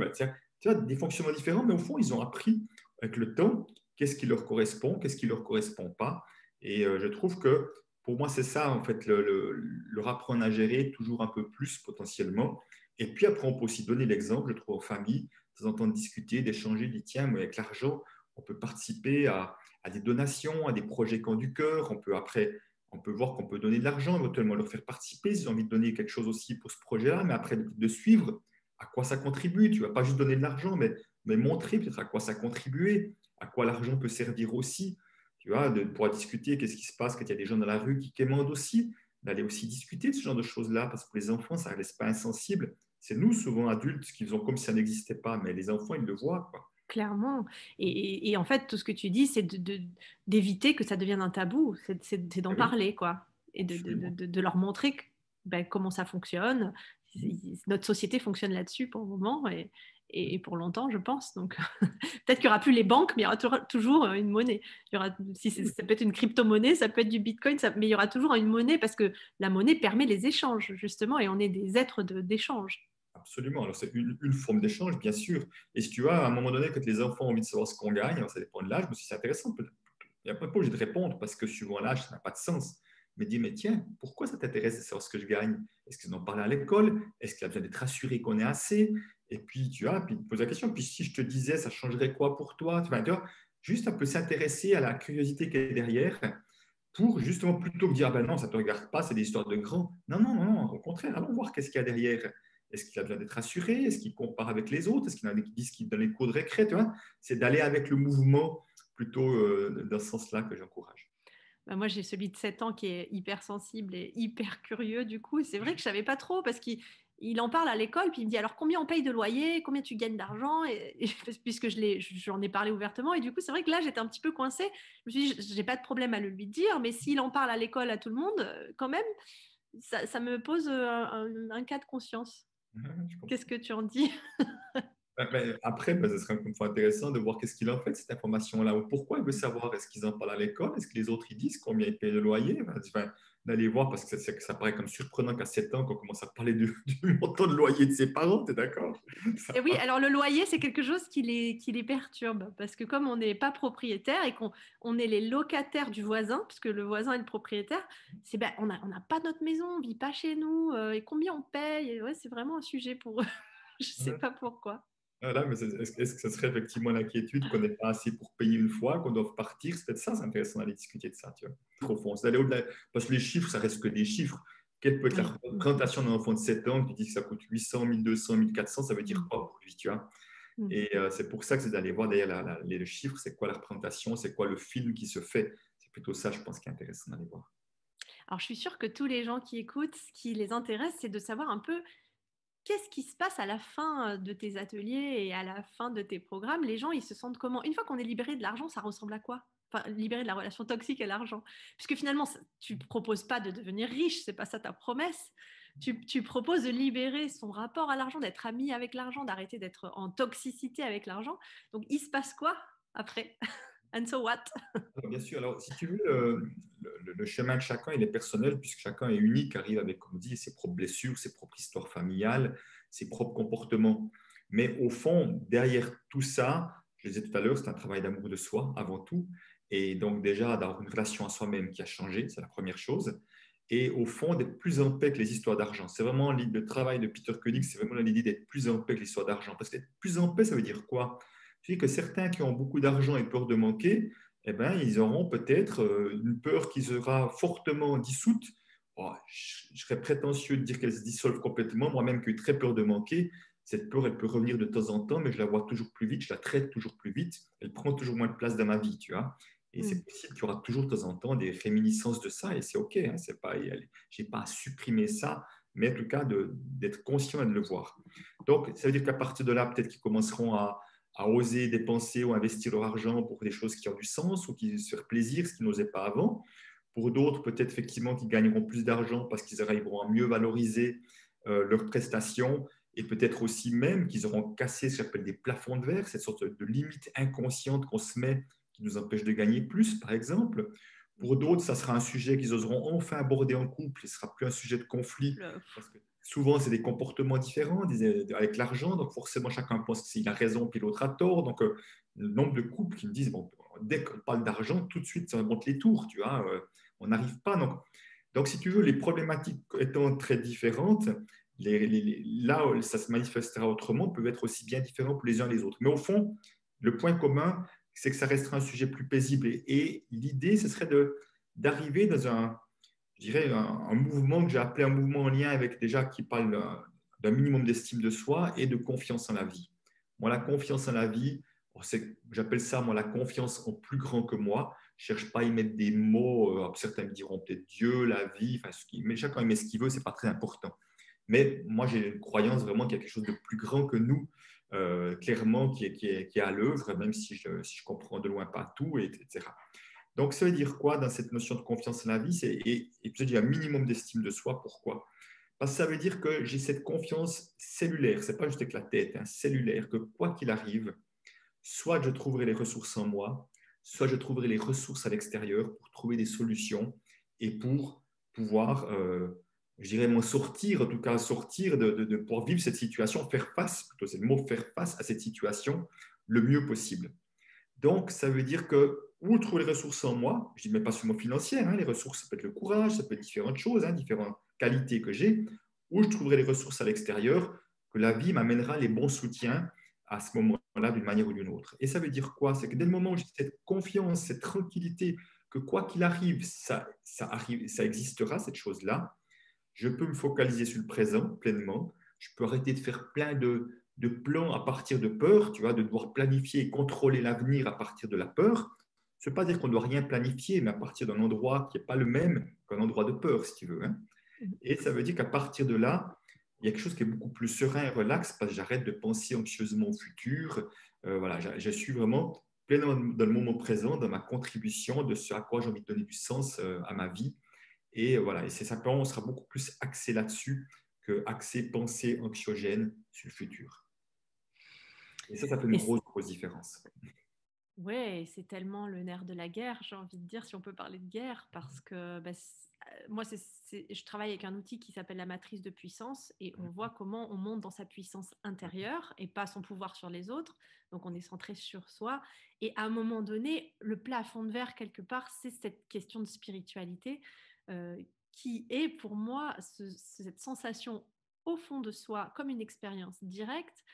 Tu vois, des fonctionnements différents, mais au fond, ils ont appris avec le temps qu'est-ce qui leur correspond, qu'est-ce qui leur correspond pas. Et je trouve que pour moi, c'est ça, en fait, leur apprendre à gérer toujours un peu plus potentiellement. Et puis après, on peut aussi donner l'exemple, je trouve, aux familles, de temps en temps de discuter, d'échanger, de dire, tiens, mais avec l'argent, on peut participer à des donations, à des projets qui ont du cœur. On peut voir qu'on peut donner de l'argent, éventuellement leur faire participer s'ils ont envie de donner quelque chose aussi pour ce projet-là, mais après de suivre à quoi ça contribue. Tu ne vas pas juste donner de l'argent, mais montrer peut-être à quoi ça contribuait, à quoi l'argent peut servir aussi. Tu vois, de pouvoir discuter, qu'est-ce qui se passe quand il y a des gens dans la rue qui quémandent aussi, d'aller aussi discuter de ce genre de choses-là, parce que pour les enfants, ça ne reste pas insensible. C'est nous, souvent adultes, qui faisons comme si ça n'existait pas, mais les enfants, ils le voient, quoi. Clairement. Et en fait, tout ce que tu dis, c'est d'éviter que ça devienne un tabou, c'est d'en Eh oui, parler, quoi. Et absolument. de leur montrer ben, comment ça fonctionne. Notre société fonctionne là-dessus pour le moment et pour longtemps, je pense. Donc, peut-être qu'il n'y aura plus les banques, mais il y aura toujours une monnaie. Il y aura, si ça peut être une crypto-monnaie, ça peut être du bitcoin, mais il y aura toujours une monnaie parce que la monnaie permet les échanges, justement, et on est des êtres d'échange. Absolument. Alors, c'est une forme d'échange, bien sûr. Et si tu vois, à un moment donné, quand les enfants ont envie de savoir ce qu'on gagne, alors ça dépend de l'âge, mais si c'est intéressant, il n'y a pas obligé de répondre parce que suivant l'âge, ça n'a pas de sens. Mais dis, mais tiens, pourquoi ça t'intéresse de savoir ce que je gagne? Est-ce qu'ils en parlent à l'école? Est-ce qu'il a besoin d'être assuré qu'on est assez? Et puis, tu vois, puis pose la question, puis si je te disais, ça changerait quoi pour toi? Tu vois, juste un peu s'intéresser à la curiosité qu'il y a derrière pour justement plutôt que dire, ah ben non, ça ne te regarde pas, c'est des histoires de grands. Non, non, non, non, au contraire, allons voir qu'est-ce qu'il y a derrière. Est-ce qu'il a besoin d'être assuré? Est-ce qu'il compare avec les autres? Est-ce qu'il y en a qui disent qu'il dans les cours de récré? Tu vois, c'est d'aller avec le mouvement plutôt dans ce sens-là que j'encourage. Bah, moi, j'ai celui de 7 ans qui est hyper sensible et hyper curieux, du coup. C'est vrai que je savais pas trop parce qu'il en parle à l'école, puis il me dit alors combien on paye de loyer, combien tu gagnes d'argent, puisque j'en ai parlé ouvertement. Et du coup, c'est vrai que là, j'étais un petit peu coincée. Je me suis dit, j'ai pas de problème à le lui dire, mais s'il en parle à l'école à tout le monde, quand même, ça me pose un cas de conscience. Je Qu'est-ce comprends. que tu en dis? Mais après, ce serait une fois intéressant de voir qu'est-ce qu'il en fait de cette information-là, ou pourquoi il veut savoir. Est-ce qu'ils en parlent à l'école? Est-ce que les autres ils disent combien ils payent le loyer? Enfin, d'aller voir, parce que ça paraît comme surprenant qu'à 7 ans, qu'on commence à parler du montant de loyer de ses parents, tu es d'accord? Ça Et oui, passe. alors le loyer, c'est quelque chose qui les perturbe, parce que comme on n'est pas propriétaire et qu'on est les locataires du voisin, puisque le voisin est le propriétaire, on n'a pas notre maison, on vit pas chez nous, et combien on paye, et ouais, c'est vraiment un sujet pour eux. Je sais pas pourquoi. Voilà, mais est-ce que ce serait effectivement l'inquiétude qu'on n'est pas assez pour payer une fois, qu'on doit partir? C'est peut-être ça, c'est intéressant d'aller discuter de ça, tu vois. Trop fond, c'est d'aller au-delà. Parce que les chiffres, ça reste que des chiffres. Quelle peut être la Oui. représentation d'un enfant de 7 ans qui dit que ça coûte 800, 1200, 1400, ça veut dire Mm. quoi pour lui, tu vois? Mm. Et c'est pour ça que c'est d'aller voir d'ailleurs les chiffres, c'est quoi la représentation, c'est quoi le film qui se fait. C'est plutôt ça, je pense, qui est intéressant d'aller voir. Alors je suis sûre que tous les gens qui écoutent, ce qui les intéresse, c'est de savoir un peu qu'est-ce qui se passe à la fin de tes ateliers et à la fin de tes programmes. Les gens, ils se sentent comment? Une fois qu'on est libéré de l'argent, ça ressemble à quoi? Enfin, libéré de la relation toxique à l'argent. Puisque finalement, tu ne proposes pas de devenir riche, c'est pas ça ta promesse. Tu proposes de libérer son rapport à l'argent, d'être ami avec l'argent, d'arrêter d'être en toxicité avec l'argent. Donc, il se passe quoi après? And so what? Alors, bien sûr, alors si tu veux, le chemin de chacun, il est personnel, puisque chacun est unique, arrive avec, comme on dit, ses propres blessures, ses propres histoires familiales, ses propres comportements. Mais au fond, derrière tout ça, je le disais tout à l'heure, c'est un travail d'amour de soi avant tout. Et donc déjà, d'avoir une relation à soi-même qui a changé, c'est la première chose. Et au fond, d'être plus en paix que les histoires d'argent. C'est vraiment le travail de Peter Koenig, c'est vraiment l'idée d'être plus en paix que l'histoire d'argent. Parce qu'être plus en paix, ça veut dire quoi? Je dis que certains qui ont beaucoup d'argent et peur de manquer, eh ben, ils auront peut-être une peur qui sera fortement dissoute. Oh, je serais prétentieux de dire qu'elle se dissolve complètement. Moi-même qui ai eu très peur de manquer, cette peur, elle peut revenir de temps en temps, mais je la vois toujours plus vite, je la traite toujours plus vite. Elle prend toujours moins de place dans ma vie, tu vois. Et c'est Mm. possible qu'il y aura toujours de temps en temps des réminiscences de ça, et c'est OK. Hein, c'est pas, j'ai pas à supprimer ça, mais en tout cas d'être conscient et de le voir. Donc, ça veut dire qu'à partir de là, peut-être qu'ils commenceront à oser dépenser ou investir leur argent pour des choses qui ont du sens ou qui se faire plaisir, ce qu'ils n'osaient pas avant. Pour d'autres, peut-être effectivement qu'ils gagneront plus d'argent parce qu'ils arriveront à mieux valoriser leurs prestations et peut-être aussi même qu'ils auront cassé ce qu'on appelle des plafonds de verre, cette sorte de limite inconsciente qu'on se met qui nous empêche de gagner plus, par exemple. Pour d'autres, ça sera un sujet qu'ils oseront enfin aborder en couple, ce ne sera plus un sujet de conflit parce que souvent, c'est des comportements différents avec l'argent. Donc, forcément, chacun pense qu'il a raison, puis l'autre a tort. Donc, le nombre de couples qui me disent, bon, dès qu'on parle d'argent, tout de suite, ça monte les tours, tu vois. On n'arrive pas. Donc, si tu veux, les problématiques étant très différentes, là où ça se manifestera autrement peuvent être aussi bien différents pour les uns et les autres. Mais au fond, le point commun, c'est que ça restera un sujet plus paisible. Et l'idée, ce serait d'arriver dans je dirais, un mouvement que j'ai appelé un mouvement en lien avec déjà qui parle d'un minimum d'estime de soi et de confiance en la vie. Moi, la confiance en la vie, j'appelle ça, moi, la confiance en plus grand que moi. Je ne cherche pas à y mettre des mots. Certains me diront peut-être Dieu, la vie, enfin, mais chacun y met ce qu'il veut, ce n'est pas très important. Mais moi, j'ai une croyance vraiment qu'il y a quelque chose de plus grand que nous, clairement, qui est à l'œuvre, même si je comprends de loin pas tout, etc. Donc, ça veut dire quoi dans cette notion de confiance en la vie? Et puis, j'ai un minimum d'estime de soi. Pourquoi? Parce que ça veut dire que j'ai cette confiance cellulaire, ce n'est pas juste avec la tête, hein, cellulaire, que quoi qu'il arrive, soit je trouverai les ressources en moi, soit je trouverai les ressources à l'extérieur pour trouver des solutions et pour pouvoir, je dirais, m'en sortir, en tout cas sortir de pouvoir vivre cette situation, faire face, plutôt c'est le mot, faire face à cette situation le mieux possible. Donc, ça veut dire que où trouver les ressources en moi, je ne dis même pas seulement financières, hein, les ressources, ça peut être le courage, ça peut être différentes choses, hein, différentes qualités que j'ai, où je trouverai les ressources à l'extérieur, que la vie m'amènera les bons soutiens à ce moment-là d'une manière ou d'une autre. Et ça veut dire quoi? C'est que dès le moment où j'ai cette confiance, cette tranquillité, que quoi qu'il arrive, ça existera, cette chose-là, je peux me focaliser sur le présent pleinement, je peux arrêter de faire plein de plans à partir de peur, tu vois, de devoir planifier et contrôler l'avenir à partir de la peur. Ce n'est pas dire qu'on ne doit rien planifier, mais à partir d'un endroit qui n'est pas le même qu'un endroit de peur, si tu veux. Hein. Et ça veut dire qu'à partir de là, il y a quelque chose qui est beaucoup plus serein et relax parce que j'arrête de penser anxieusement au futur. Voilà, je suis vraiment pleinement dans le moment présent, dans ma contribution de ce à quoi j'ai envie de donner du sens à ma vie. Et voilà, et c'est simplement, on sera beaucoup plus axé là-dessus que axé pensée anxiogène sur le futur. Et ça fait une Et grosse différence. ouais, c'est tellement le nerf de la guerre, j'ai envie de dire, si on peut parler de guerre, parce que bah, moi, je travaille avec un outil qui s'appelle la matrice de puissance, et on voit comment on monte dans sa puissance intérieure et pas son pouvoir sur les autres. Donc, on est centré sur soi. Et à un moment donné, le plafond de verre, quelque part, c'est cette question de spiritualité qui est pour moi cette sensation au fond de soi, comme une expérience directe,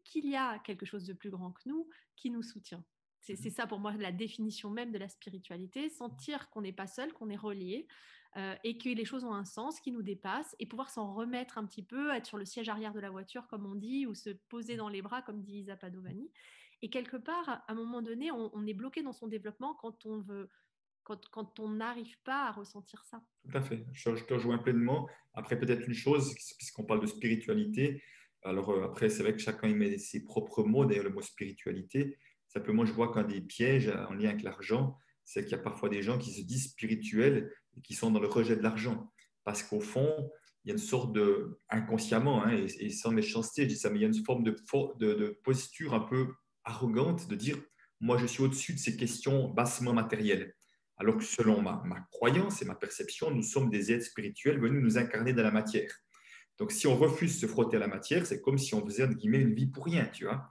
qu'il y a quelque chose de plus grand que nous qui nous soutient. C'est ça pour moi la définition même de la spiritualité, sentir qu'on n'est pas seul, qu'on est relié et que les choses ont un sens, qui nous dépassent et pouvoir s'en remettre un petit peu, être sur le siège arrière de la voiture comme on dit ou se poser dans les bras comme dit Isa Padovani. Et quelque part, à un moment donné, on est bloqué dans son développement quand on n'arrive pas à ressentir ça. Tout à fait, je te rejoins pleinement. Après, peut-être une chose, puisqu'on parle de spiritualité, alors après, c'est vrai que chacun y met ses propres mots, d'ailleurs le mot spiritualité. Simplement, je vois qu'un des pièges en lien avec l'argent, c'est qu'il y a parfois des gens qui se disent spirituels et qui sont dans le rejet de l'argent. Parce qu'au fond, il y a une sorte de, inconsciemment, hein, et sans méchanceté, je dis ça, mais il y a une forme de posture un peu arrogante de dire, moi, je suis au-dessus de ces questions bassement matérielles. Alors que selon ma croyance et ma perception, nous sommes des êtres spirituels venus nous incarner dans la matière. Donc, si on refuse de se frotter à la matière, c'est comme si on faisait, entre guillemets, une vie pour rien, tu vois.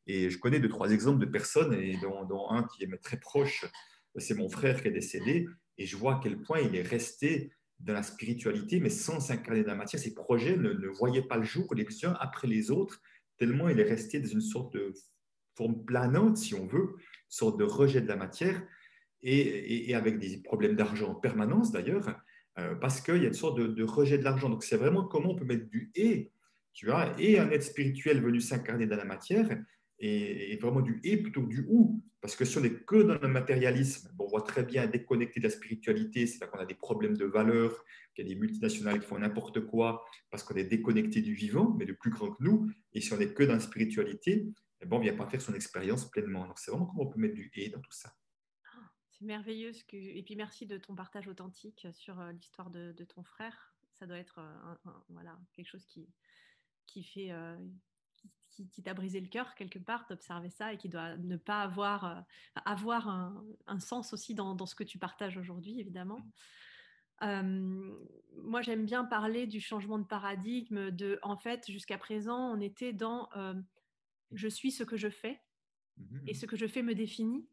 Et je connais deux, trois exemples de personnes, et dont un qui est très proche, c'est mon frère qui est décédé, et je vois à quel point il est resté dans la spiritualité, mais sans s'incarner dans la matière. Ses projets ne voyaient pas le jour les uns après les autres, tellement il est resté dans une sorte de forme planante, si on veut, une sorte de rejet de la matière, et avec des problèmes d'argent en permanence d'ailleurs, parce qu'il y a une sorte de rejet de l'argent. Donc c'est vraiment comment on peut mettre du et, tu vois, et un être spirituel venu s'incarner dans la matière, et vraiment du et plutôt que du ou. Parce que si on n'est que dans le matérialisme, bon, on voit très bien déconnecté de la spiritualité, c'est là qu'on a des problèmes de valeur, qu'il y a des multinationales qui font n'importe quoi, parce qu'on est déconnecté du vivant, mais de plus grand que nous. Et si on n'est que dans la spiritualité, eh ben, on ne vient pas faire son expérience pleinement. Donc c'est vraiment comment on peut mettre du et dans tout ça. C'est merveilleux. Et puis merci de ton partage authentique sur l'histoire de ton frère. Ça doit être voilà, quelque chose qui fait, qui t'a brisé le cœur quelque part d'observer ça et qui doit ne pas avoir un sens aussi dans ce que tu partages aujourd'hui, évidemment. Moi, j'aime bien parler du changement de paradigme. En fait, jusqu'à présent, on était dans je suis ce que je fais et ce que je fais me définit.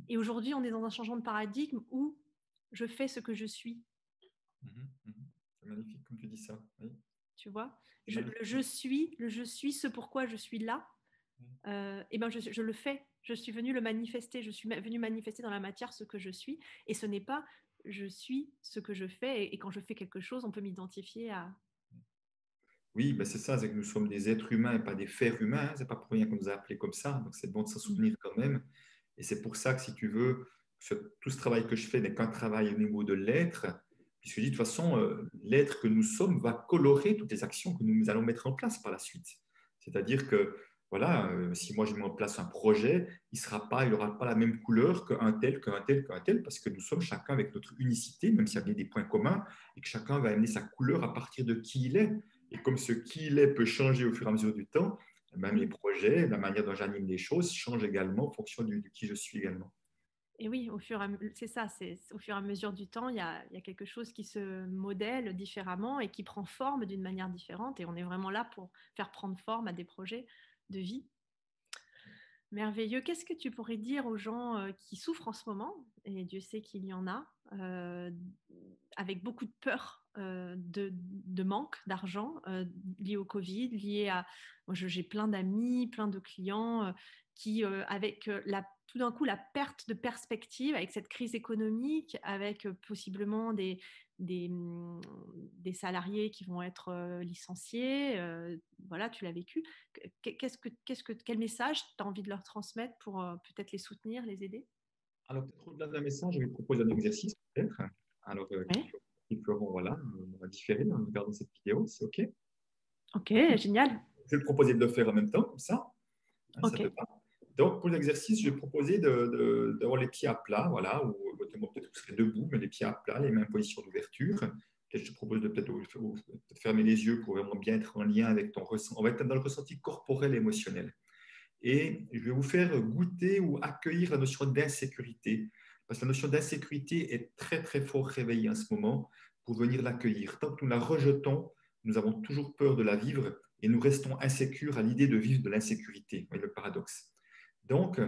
Et aujourd'hui, on est dans un changement de paradigme où je fais ce que je suis. C'est magnifique comme tu dis ça. Oui. tu vois. C'est magnifique. Le je suis, ce pourquoi je suis là, et ben je le fais. Je suis venue le manifester. Je suis venue manifester dans la matière ce que je suis. Et ce n'est pas je suis ce que je fais. Et quand je fais quelque chose, on peut m'identifier à. Oui, ben c'est ça, c'est que nous sommes des êtres humains et pas des fers humains. Hein. C'est pas pour rien qu'on nous a appelés comme ça. Donc c'est bon de s'en Mm. souvenir quand même. Et c'est pour ça que si tu veux, tout ce travail que je fais n'est qu'un travail au niveau de l'être, puisque je dis de toute façon, l'être que nous sommes va colorer toutes les actions que nous allons mettre en place par la suite. C'est-à-dire que, voilà, si moi je mets en place un projet, il n'aura pas la même couleur qu'un tel, parce que nous sommes chacun avec notre unicité, même s'il y a bien des points communs, et que chacun va amener sa couleur à partir de qui il est. Et comme ce qui il est peut changer au fur et à mesure du temps, même les Oui. projets, la manière dont j'anime les choses change également en fonction de qui je suis également. Et oui, c'est ça, c'est au fur et à mesure du temps, il y a quelque chose qui se modèle différemment et qui prend forme d'une manière différente. Et on est vraiment là pour faire prendre forme à des projets de vie. Merveilleux. Qu'est-ce que tu pourrais dire aux gens qui souffrent en ce moment, et Dieu sait qu'il y en a, avec beaucoup de peur de manque d'argent lié au Covid, lié à... Moi, j'ai plein d'amis, plein de clients qui, avec tout d'un coup la perte de perspective, avec cette crise économique, avec possiblement des salariés qui vont être licenciés, voilà, tu l'as vécu. Quel message tu as envie de leur transmettre pour peut-être les soutenir, les aider? Alors, peut-être au-delà d'un message, je vais te proposer un exercice, peut-être. Alors, Oui. qui feront, voilà, on va différer en regardant cette vidéo, c'est OK. Ok, génial. Je vais te proposer de le faire en même temps, comme ça. Hein, ça Ok. te va. Donc, pour l'exercice, je vais proposer d'avoir les pieds à plat, voilà, ou peut-être vous serez debout, mais les pieds à plat, les mêmes positions d'ouverture. Je te propose de peut-être fermer les yeux pour vraiment bien être en lien avec ton ressenti. On va être dans le ressenti corporel émotionnel. Et je vais vous faire goûter ou accueillir la notion d'insécurité. Parce que la notion d'insécurité est très, très fort réveillée en ce moment pour venir l'accueillir. Tant que nous la rejetons, nous avons toujours peur de la vivre et nous restons insécures à l'idée de vivre de l'insécurité. Vous voyez le paradoxe. Donc,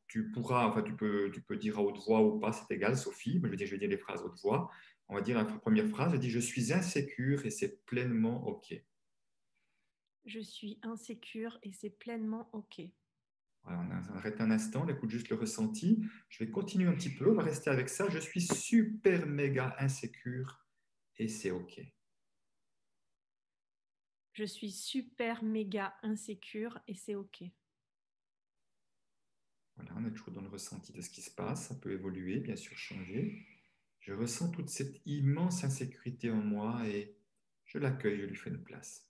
tu pourras, enfin, tu peux dire à haute voix ou pas, c'est égal, Sophie. Je vais dire les phrases à haute voix. On va dire la première phrase, je dis, je suis insécure et c'est pleinement OK. Je suis insécure et c'est pleinement ok. Voilà, on arrête un instant, on écoute juste le ressenti. Je vais continuer un petit peu, on va rester avec ça. Je suis super méga insécure et c'est OK. Je suis super méga insécure et c'est ok. Voilà, on est toujours dans le ressenti de ce qui se passe. Ça peut évoluer, bien sûr, changer. Je ressens toute cette immense insécurité en moi et je l'accueille, je lui fais une place.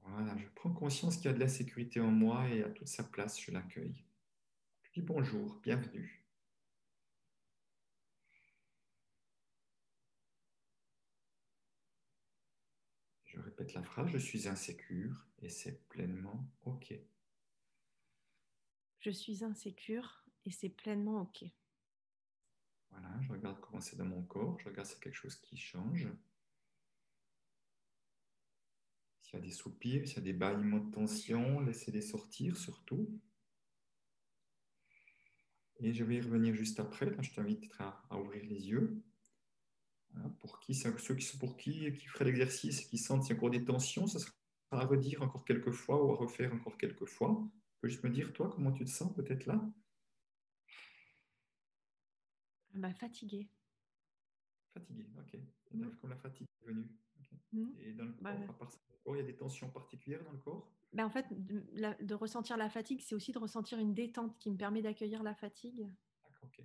Voilà, je prends conscience qu'il y a de l'insécurité en moi et à toute sa place, je l'accueille. Je dis bonjour, bienvenue. Je répète la phrase, je suis insécure et c'est pleinement OK. Je suis insécure et c'est pleinement ok. Voilà, je regarde comment c'est dans mon corps, je regarde si c'est quelque chose qui change. S'il y a des soupirs, s'il y a des bâillements de tension, laissez-les sortir surtout. Et je vais y revenir juste après. Là, je t'invite à ouvrir les yeux. Voilà, pour qui, ceux qui, pour qui ferait l'exercice et qui sentent qu'il y a encore des tensions, ça sera à redire encore quelques fois ou à refaire encore quelques fois. Tu peux juste me dire, toi, comment tu te sens peut-être là? Bah, fatiguée. Fatigué, ok. Et Mm. donc, comme la fatigue est venue. Ok. Mm. Et dans le Bah, corps, à part ça, dans le corps, il y a des tensions particulières dans le corps? bah, en fait, de ressentir la fatigue, c'est aussi de ressentir une détente qui me permet d'accueillir la fatigue. D'accord, ok.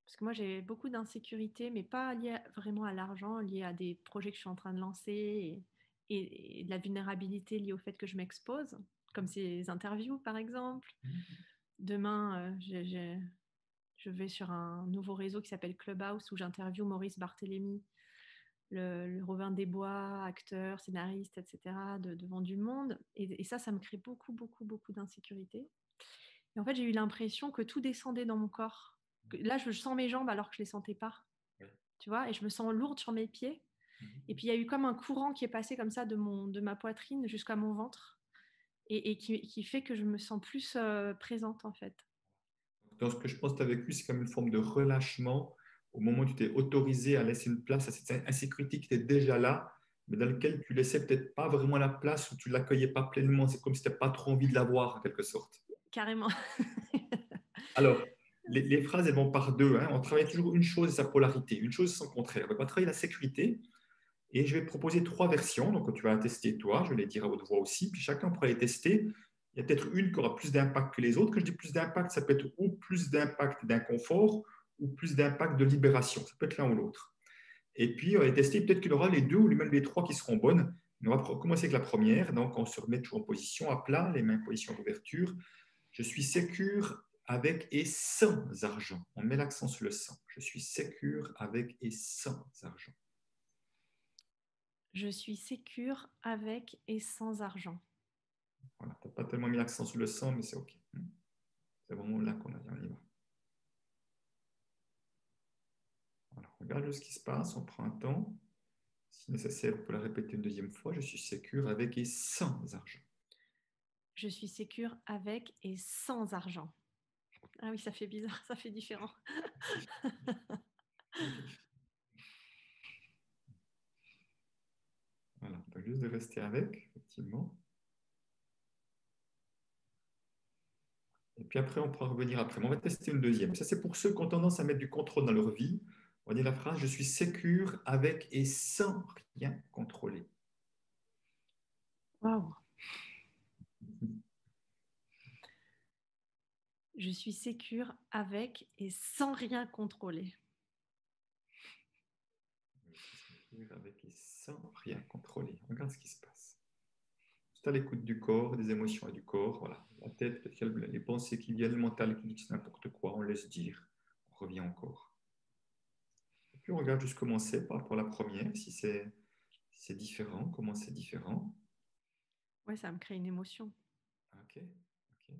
Parce que moi, j'ai beaucoup d'insécurité, mais pas liées vraiment à l'argent, liées à des projets que je suis en train de lancer et de la vulnérabilité liée au fait que je m'expose, comme ces interviews, par exemple. Mhm. Demain, je vais sur un nouveau réseau qui s'appelle Clubhouse où j'interviewe Maurice Barthélémy, le Robin des Bois, acteur, scénariste, etc., devant du monde. Et ça me crée beaucoup, beaucoup, beaucoup d'insécurité. Et en fait, j'ai eu l'impression que tout descendait dans mon corps. Là, je sens mes jambes alors que je ne les sentais pas. Ouais. Tu vois, et je me sens lourde sur mes pieds. Et Mhm. puis, il y a eu comme un courant qui est passé comme ça de ma poitrine jusqu'à mon ventre et qui fait que je me sens plus présente, en fait. dans ce que je pense que tu as vécu, c'est comme une forme de relâchement au moment où tu t'es autorisé à laisser une place à cette insécurité qui était déjà là, mais dans laquelle tu laissais peut-être pas vraiment la place ou tu ne l'accueillais pas pleinement. C'est comme si tu n'avais pas trop envie de l'avoir, en quelque sorte. Carrément. Alors, les phrases, elles vont par deux, hein. On travaille toujours une chose et sa polarité, une chose et son contraire. Donc, on va travailler la sécurité et je vais proposer trois versions. Donc, tu vas tester toi, je vais les dire à haute voix aussi, puis chacun pourra les tester. Il y a peut-être une qui aura plus d'impact que les autres. Quand je dis plus d'impact, ça peut être ou plus d'impact d'inconfort ou plus d'impact de libération. Ça peut être l'un ou l'autre. Et puis, on va les tester. Peut-être qu'il y aura les deux ou même les trois qui seront bonnes. On va commencer avec la première. Donc, on se remet toujours en position à plat, les mains en position d'ouverture. Je suis sécure avec et sans argent. On met l'accent sur le sans. Je suis sécure avec et sans argent. Je suis sécure avec et sans argent. Voilà, tu n'as pas tellement mis l'accent sur le sans, mais c'est OK. C'est vraiment là qu'on a dit, on y va. Voilà, on regarde ce qui se passe, on prend un temps. Si nécessaire, on peut la répéter une deuxième fois. Je suis sécure avec et sans argent. Je suis sécure avec et sans argent. Ah oui, ça fait bizarre, ça fait différent. Voilà, donc juste de rester avec, effectivement. Et puis après, on pourra revenir après. Mais on va tester une deuxième. Ça, c'est pour ceux qui ont tendance à mettre du contrôle dans leur vie. On va dire la phrase, je suis sécure avec et sans rien contrôler. Waouh. Je suis sécure avec et sans rien contrôler. Avec et sans rien contrôler. Regarde ce qui se passe. Juste à l'écoute du corps, des émotions et du corps. Voilà. La tête, les pensées qui viennent, le mental qui dit n'importe quoi, on laisse dire. On revient encore. Et puis on regarde juste comment c'est par rapport à la première, si c'est différent, comment c'est différent. Ouais, ça me crée une émotion. Ok, ok.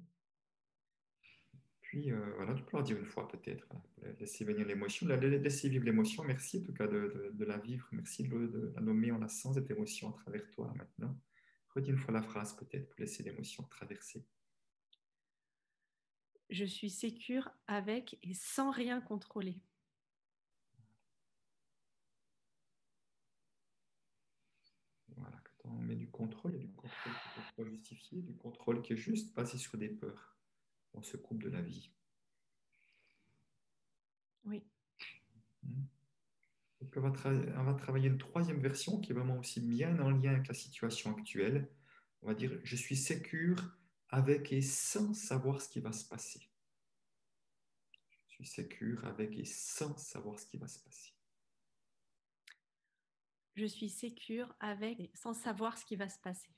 Puis voilà, tu peux leur dire une fois peut-être, voilà, laisser venir l'émotion, laisser vivre l'émotion. Merci en tout cas de la vivre, merci de la nommer, on la sent cette émotion à travers toi maintenant. Redis une fois la phrase peut-être pour laisser l'émotion traverser. Je suis sécure avec et sans rien contrôler. Voilà, quand on met du contrôle, il y a du contrôle qui est pas justifié, du contrôle qui est juste basé sur des peurs. On se coupe de la vie. Oui. Donc on va travailler une troisième version qui est vraiment aussi bien en lien avec la situation actuelle. On va dire, je suis sécure avec et sans savoir ce qui va se passer. Je suis sécure avec et sans savoir ce qui va se passer. Je suis sécure avec et sans savoir ce qui va se passer.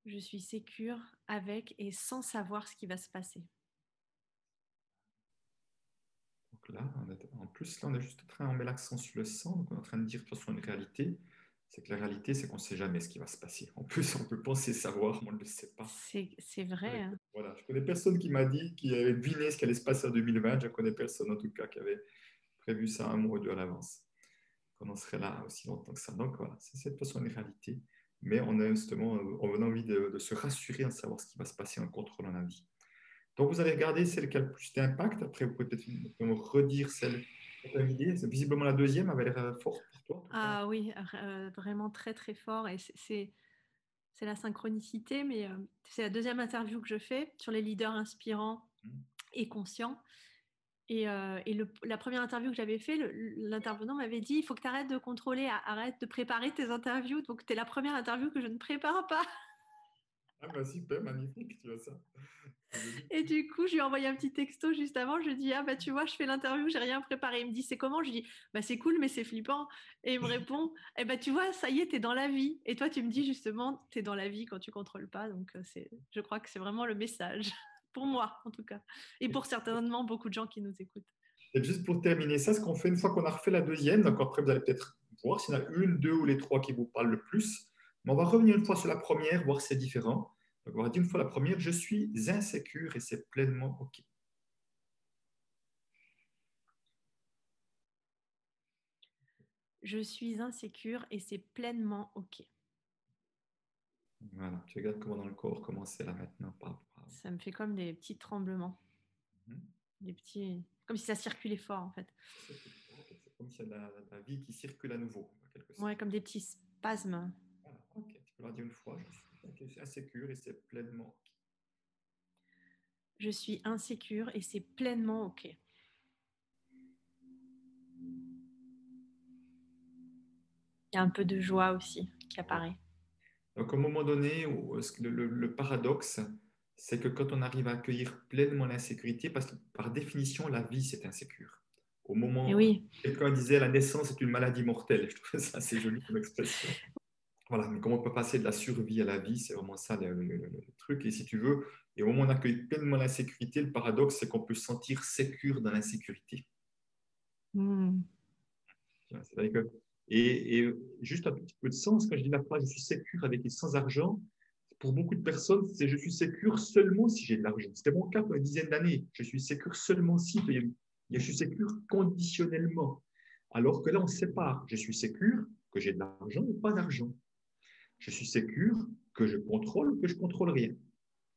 Je suis sécure avec et sans savoir ce qui va se passer. Donc là, en plus, là, on est juste en train, on met l'accent sur le sans, donc on est en train de dire de toute façon une réalité. C'est que la réalité, c'est qu'on ne sait jamais ce qui va se passer. En plus, on peut penser savoir, mais on ne le sait pas. C'est vrai. Hein. Voilà, je connais personne qui m'a dit, qui avait deviné ce qui allait se passer en 2020. Je connais personne en tout cas qui avait prévu ça un mois ou deux à l'avance, qu'on en serait là aussi longtemps que ça. Donc voilà, c'est de toute façon une réalité. Mais on a justement, on a envie de se rassurer, de savoir ce qui va se passer en contrôlant la vie. Donc vous allez regarder celle qui a le plus d'impact. Après, vous pouvez peut-être me redire celle qui a une idée. Visiblement, la deuxième avait l'air forte pour toi, en tout cas. Ah oui, vraiment très très fort. Et c'est la synchronicité, mais c'est la deuxième interview que je fais sur les leaders inspirants et conscients. Et la première interview que j'avais fait, l'intervenant m'avait dit, il faut que tu arrêtes de contrôler, arrête de préparer tes interviews. Donc, tu es la première interview que je ne prépare pas. Ah bah super, magnifique, tu vois ça. Et du coup, je lui ai envoyé un petit texto juste avant. Je lui ai dit, ah bah tu vois, je fais l'interview, j'ai rien préparé. Il me dit, c'est comment? Je lui dis, bah c'est cool, mais c'est flippant. Et il me répond, eh bah tu vois, ça y est, t'es dans la vie. Et toi, tu me dis justement, t'es dans la vie quand tu contrôles pas. Donc, je crois que c'est vraiment le message. Pour moi, en tout cas. Et pour certainement beaucoup de gens qui nous écoutent. Et juste pour terminer ça, ce qu'on fait une fois qu'on a refait la deuxième, donc après vous allez peut-être voir s'il y en a une, deux ou les trois qui vous parlent le plus. Mais on va revenir une fois sur la première, voir si c'est différent. Donc on va dire une fois la première, je suis insécure et c'est pleinement OK. Je suis insécure et c'est pleinement OK. Voilà, tu regardes comment dans le corps, comment c'est là maintenant par rapport à... Ça me fait comme des petits tremblements, Mhm. des petits, comme si ça circulait fort en fait. C'est comme s'il y a la vie qui circule à nouveau, en quelque sorte. Ouais, comme des petits spasmes. Voilà, ok, tu peux leur dire une fois, je suis insécure et c'est pleinement ok. Je suis insécure et c'est pleinement OK. Il y a un peu de joie aussi qui Ouais. apparaît. Donc, à un moment donné, le paradoxe, c'est que quand on arrive à accueillir pleinement l'insécurité, parce que par définition, la vie, c'est insécure. Au Et moment, oui, quelqu'un disait la naissance est une maladie mortelle. Je trouve ça assez joli comme expression. Voilà, mais comment on peut passer de la survie à la vie, c'est vraiment ça le truc. Et si tu veux, et au moment où on accueille pleinement l'insécurité, le paradoxe, c'est qu'on peut se sentir sécure dans l'insécurité. mmh. C'est-à-dire que, et juste un petit peu de sens, quand je dis la phrase je suis sécure avec et sans argent, pour beaucoup de personnes, c'est je suis sécure seulement si j'ai de l'argent. C'était mon cas pendant une dizaine d'années. Je suis sécure seulement si je suis sécure conditionnellement. Alors que là, on sépare. Je suis sécure que j'ai de l'argent ou pas d'argent. Je suis sécure que je contrôle ou que je contrôle rien.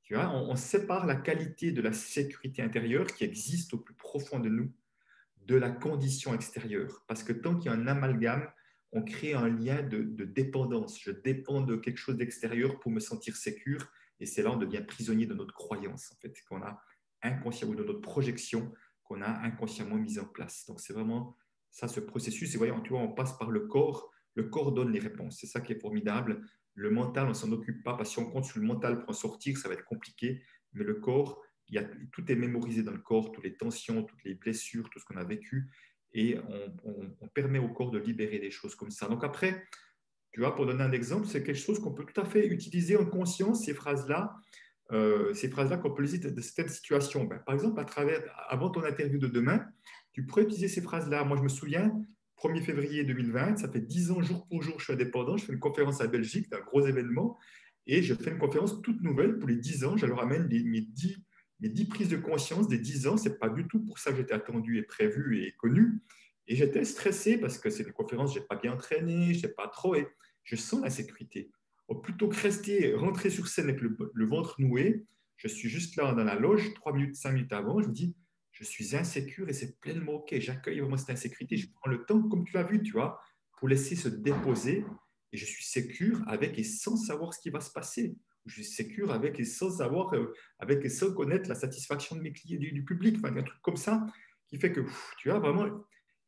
Tu vois, on sépare la qualité de la sécurité intérieure qui existe au plus profond de nous de la condition extérieure. Parce que tant qu'il y a un amalgame, on crée un lien de dépendance. Je dépends de quelque chose d'extérieur pour me sentir sécure. Et c'est là on devient prisonnier de notre croyance, en fait, qu'on a inconsciemment, de notre projection qu'on a inconsciemment mise en place. Donc, c'est vraiment ça, ce processus. Et voyons, tu vois, on passe par le corps. Le corps donne les réponses. C'est ça qui est formidable. Le mental, on ne s'en occupe pas parce que si on compte sur le mental pour en sortir, ça va être compliqué. Mais le corps, tout est mémorisé dans le corps, toutes les tensions, toutes les blessures, tout ce qu'on a vécu, et on permet au corps de libérer des choses comme ça. Donc après, tu vois, pour donner un exemple, c'est quelque chose qu'on peut tout à fait utiliser en conscience, ces phrases-là qu'on peut utiliser de certaines situations. Ben, par exemple, avant ton interview de demain, tu pourrais utiliser ces phrases-là. Moi, je me souviens, 1er février 2020, ça fait 10 ans jour pour jour, je suis indépendant, je fais une conférence à Belgique, c'est un gros événement, et je fais une conférence toute nouvelle pour les 10 ans, je leur amène mes 10 prises de conscience des 10 ans, ce n'est pas du tout pour ça que j'étais attendu et prévu et connu, et j'étais stressé parce que c'est une conférence, je n'ai pas bien entraîné, je ne sais pas trop, et je sens l'insécurité. Plutôt que rentrer sur scène avec le ventre noué, je suis juste là dans la loge, 3 minutes, 5 minutes avant, je me dis, je suis insécure et c'est pleinement OK. J'accueille vraiment cette insécurité. Je prends le temps, comme tu l'as vu, tu vois, pour laisser se déposer et je suis sécure avec et sans savoir ce qui va se passer. Je suis sécure avec et sans savoir, avec et sans connaître la satisfaction de mes clients, du public, enfin, un truc comme ça qui fait que, tu vois, vraiment,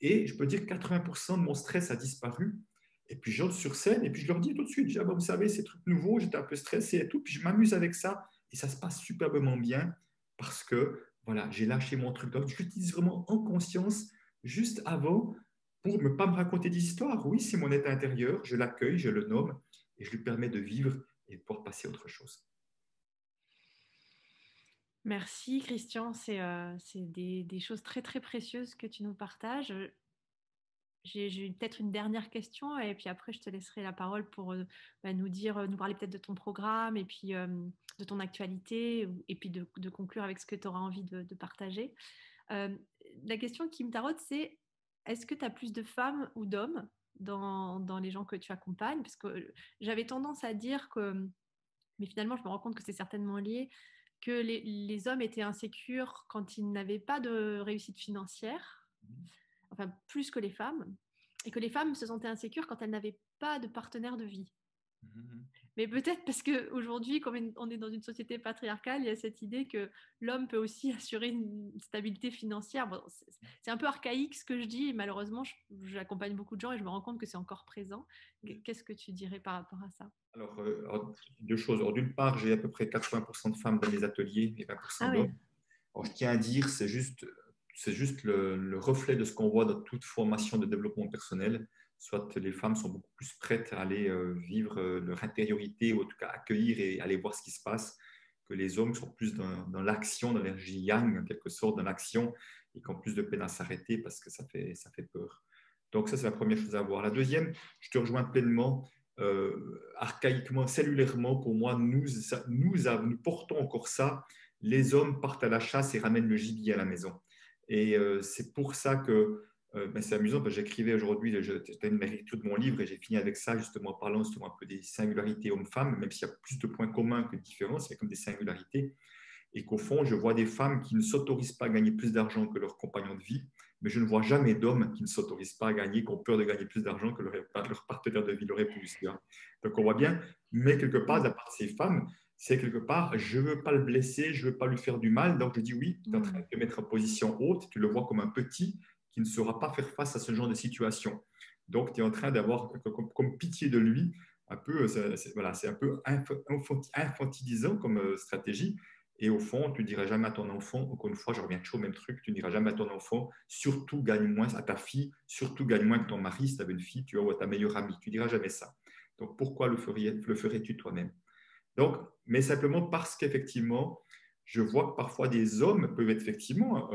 et je peux dire que 80% de mon stress a disparu. Et puis j'entre sur scène et puis je leur dis tout de suite, ah, bah, vous savez, c'est truc nouveau, j'étais un peu stressé et tout, puis je m'amuse avec ça et ça se passe superbement bien parce que voilà, j'ai lâché mon truc. Donc, je l'utilise vraiment en conscience juste avant pour ne pas me raconter des histoires. Oui, c'est mon état intérieur, je l'accueille, je le nomme et je lui permets de vivre et de pouvoir passer à autre chose. Merci Christian, c'est des choses très très précieuses que tu nous partages. J'ai peut-être une dernière question et puis après je te laisserai la parole pour nous parler peut-être de ton programme et puis de ton actualité et puis de conclure avec ce que tu auras envie de partager. Euh, la question qui me taraude, c'est est-ce que tu as plus de femmes ou d'hommes dans les gens que tu accompagnes? Parce que j'avais tendance à dire que, mais finalement je me rends compte que c'est certainement lié, que les hommes étaient insécures quand ils n'avaient pas de réussite financière, enfin plus que les femmes, et que les femmes se sentaient insécures quand elles n'avaient pas de partenaire de vie. Mhm. Mais peut-être parce qu'aujourd'hui, comme on est dans une société patriarcale, il y a cette idée que l'homme peut aussi assurer une stabilité financière. Bon, c'est un peu archaïque ce que je dis, et malheureusement, j'accompagne beaucoup de gens et je me rends compte que c'est encore présent. Qu'est-ce que tu dirais par rapport à ça? Alors, deux choses. Alors, d'une part, j'ai à peu près 80% de femmes dans mes ateliers et 20% Ah d'hommes. oui. Alors, je tiens à dire, c'est juste le reflet de ce qu'on voit dans toute formation de développement personnel. Soit les femmes sont beaucoup plus prêtes à aller vivre leur intériorité, ou en tout cas accueillir et aller voir ce qui se passe, que les hommes sont plus dans l'action, dans l'énergie yang, en quelque sorte, dans l'action, et qui ont plus de peine à s'arrêter parce que ça fait peur. Donc ça, c'est la première chose à voir. La deuxième, je te rejoins pleinement. Archaïquement, cellulairement, pour moi, nous portons encore ça. Les hommes partent à la chasse et ramènent le gibier à la maison. Et c'est pour ça que Ben, c'est amusant parce que j'écrivais aujourd'hui, j'étais une lecture de mon livre et j'ai fini avec ça, justement, en parlant justement un peu des singularités hommes-femmes, même s'il y a plus de points communs que de différences, il y a comme des singularités. Et qu'au fond, je vois des femmes qui ne s'autorisent pas à gagner plus d'argent que leurs compagnons de vie, mais je ne vois jamais d'hommes qui ne s'autorisent pas à gagner, qui ont peur de gagner plus d'argent que leur partenaire de vie, leur épouse. Donc on voit bien, mais quelque part, de la part de ces femmes, c'est quelque part, je ne veux pas le blesser, je ne veux pas lui faire du mal, donc je dis oui, tu es en train de te mettre en position haute, tu le vois comme un petit qui ne saura pas faire face à ce genre de situation. Donc tu es en train d'avoir comme pitié de lui, un peu, voilà, c'est un peu infantilisant comme stratégie, et au fond, tu ne diras jamais à ton enfant, encore une fois, je reviens toujours au même truc, tu ne diras jamais à ton enfant, surtout gagne moins, à ta fille, surtout gagne moins que ton mari, si tu avais une fille, tu vois, ou à ta meilleure amie. Tu ne diras jamais ça. Donc, pourquoi le ferais-tu toi-même? Donc, mais simplement parce qu'effectivement, je vois que parfois des hommes peuvent être effectivement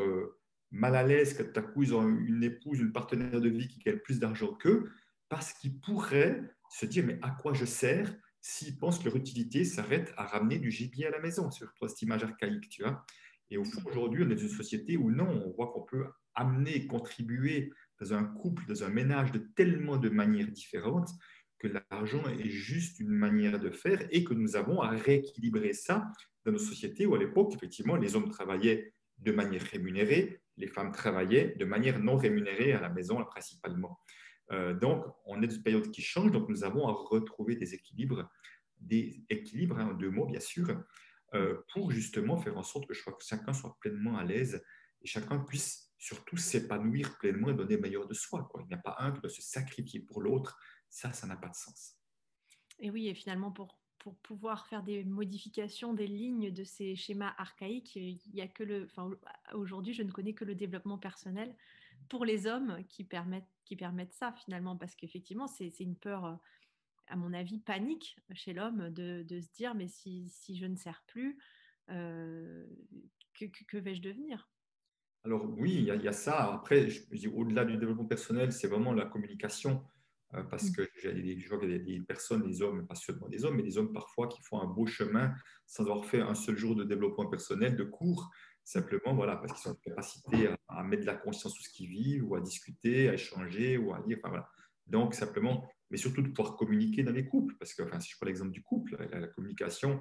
mal à l'aise quand tout à coup ils ont une épouse, une partenaire de vie qui gagne plus d'argent qu'eux, parce qu'ils pourraient se dire, mais à quoi je sers s'ils pensent que leur utilité s'arrête à ramener du gibier à la maison, sur cette image archaïque, tu vois. Et au fond, aujourd'hui, on est dans une société où non, on voit qu'on peut amener, contribuer dans un couple, dans un ménage de tellement de manières différentes que l'argent est juste une manière de faire et que nous avons à rééquilibrer ça dans nos sociétés où à l'époque, effectivement, les hommes travaillaient de manière rémunérée, les femmes travaillaient de manière non rémunérée à la maison principalement. Donc, on est dans une période qui change, donc nous avons à retrouver des équilibres, en deux mots bien sûr, pour justement faire en sorte que chacun soit pleinement à l'aise et chacun puisse surtout s'épanouir pleinement et donner le meilleur de soi, quoi. Il n'y a pas un qui doit se sacrifier pour l'autre, ça n'a pas de sens. Et oui, et finalement, pour pouvoir faire des modifications des lignes de ces schémas archaïques, il y a que enfin, aujourd'hui, je ne connais que le développement personnel pour les hommes qui permettent ça finalement, parce qu'effectivement, c'est une peur, à mon avis, panique chez l'homme de se dire, mais si je ne sers plus, euh, que vais-je devenir? Alors oui, il y a ça. Après, je dis, au-delà du développement personnel, c'est vraiment la communication. Parce que je vois qu'il y a des personnes, des hommes, pas seulement des hommes, mais des hommes parfois qui font un beau chemin sans avoir fait un seul jour de développement personnel, de cours, simplement voilà, parce qu'ils ont une capacité à mettre de la conscience sur ce qu'ils vivent, ou à discuter, à échanger, ou à lire. Enfin, voilà. Donc simplement, mais surtout de pouvoir communiquer dans les couples, parce que enfin, si je prends l'exemple du couple, la communication,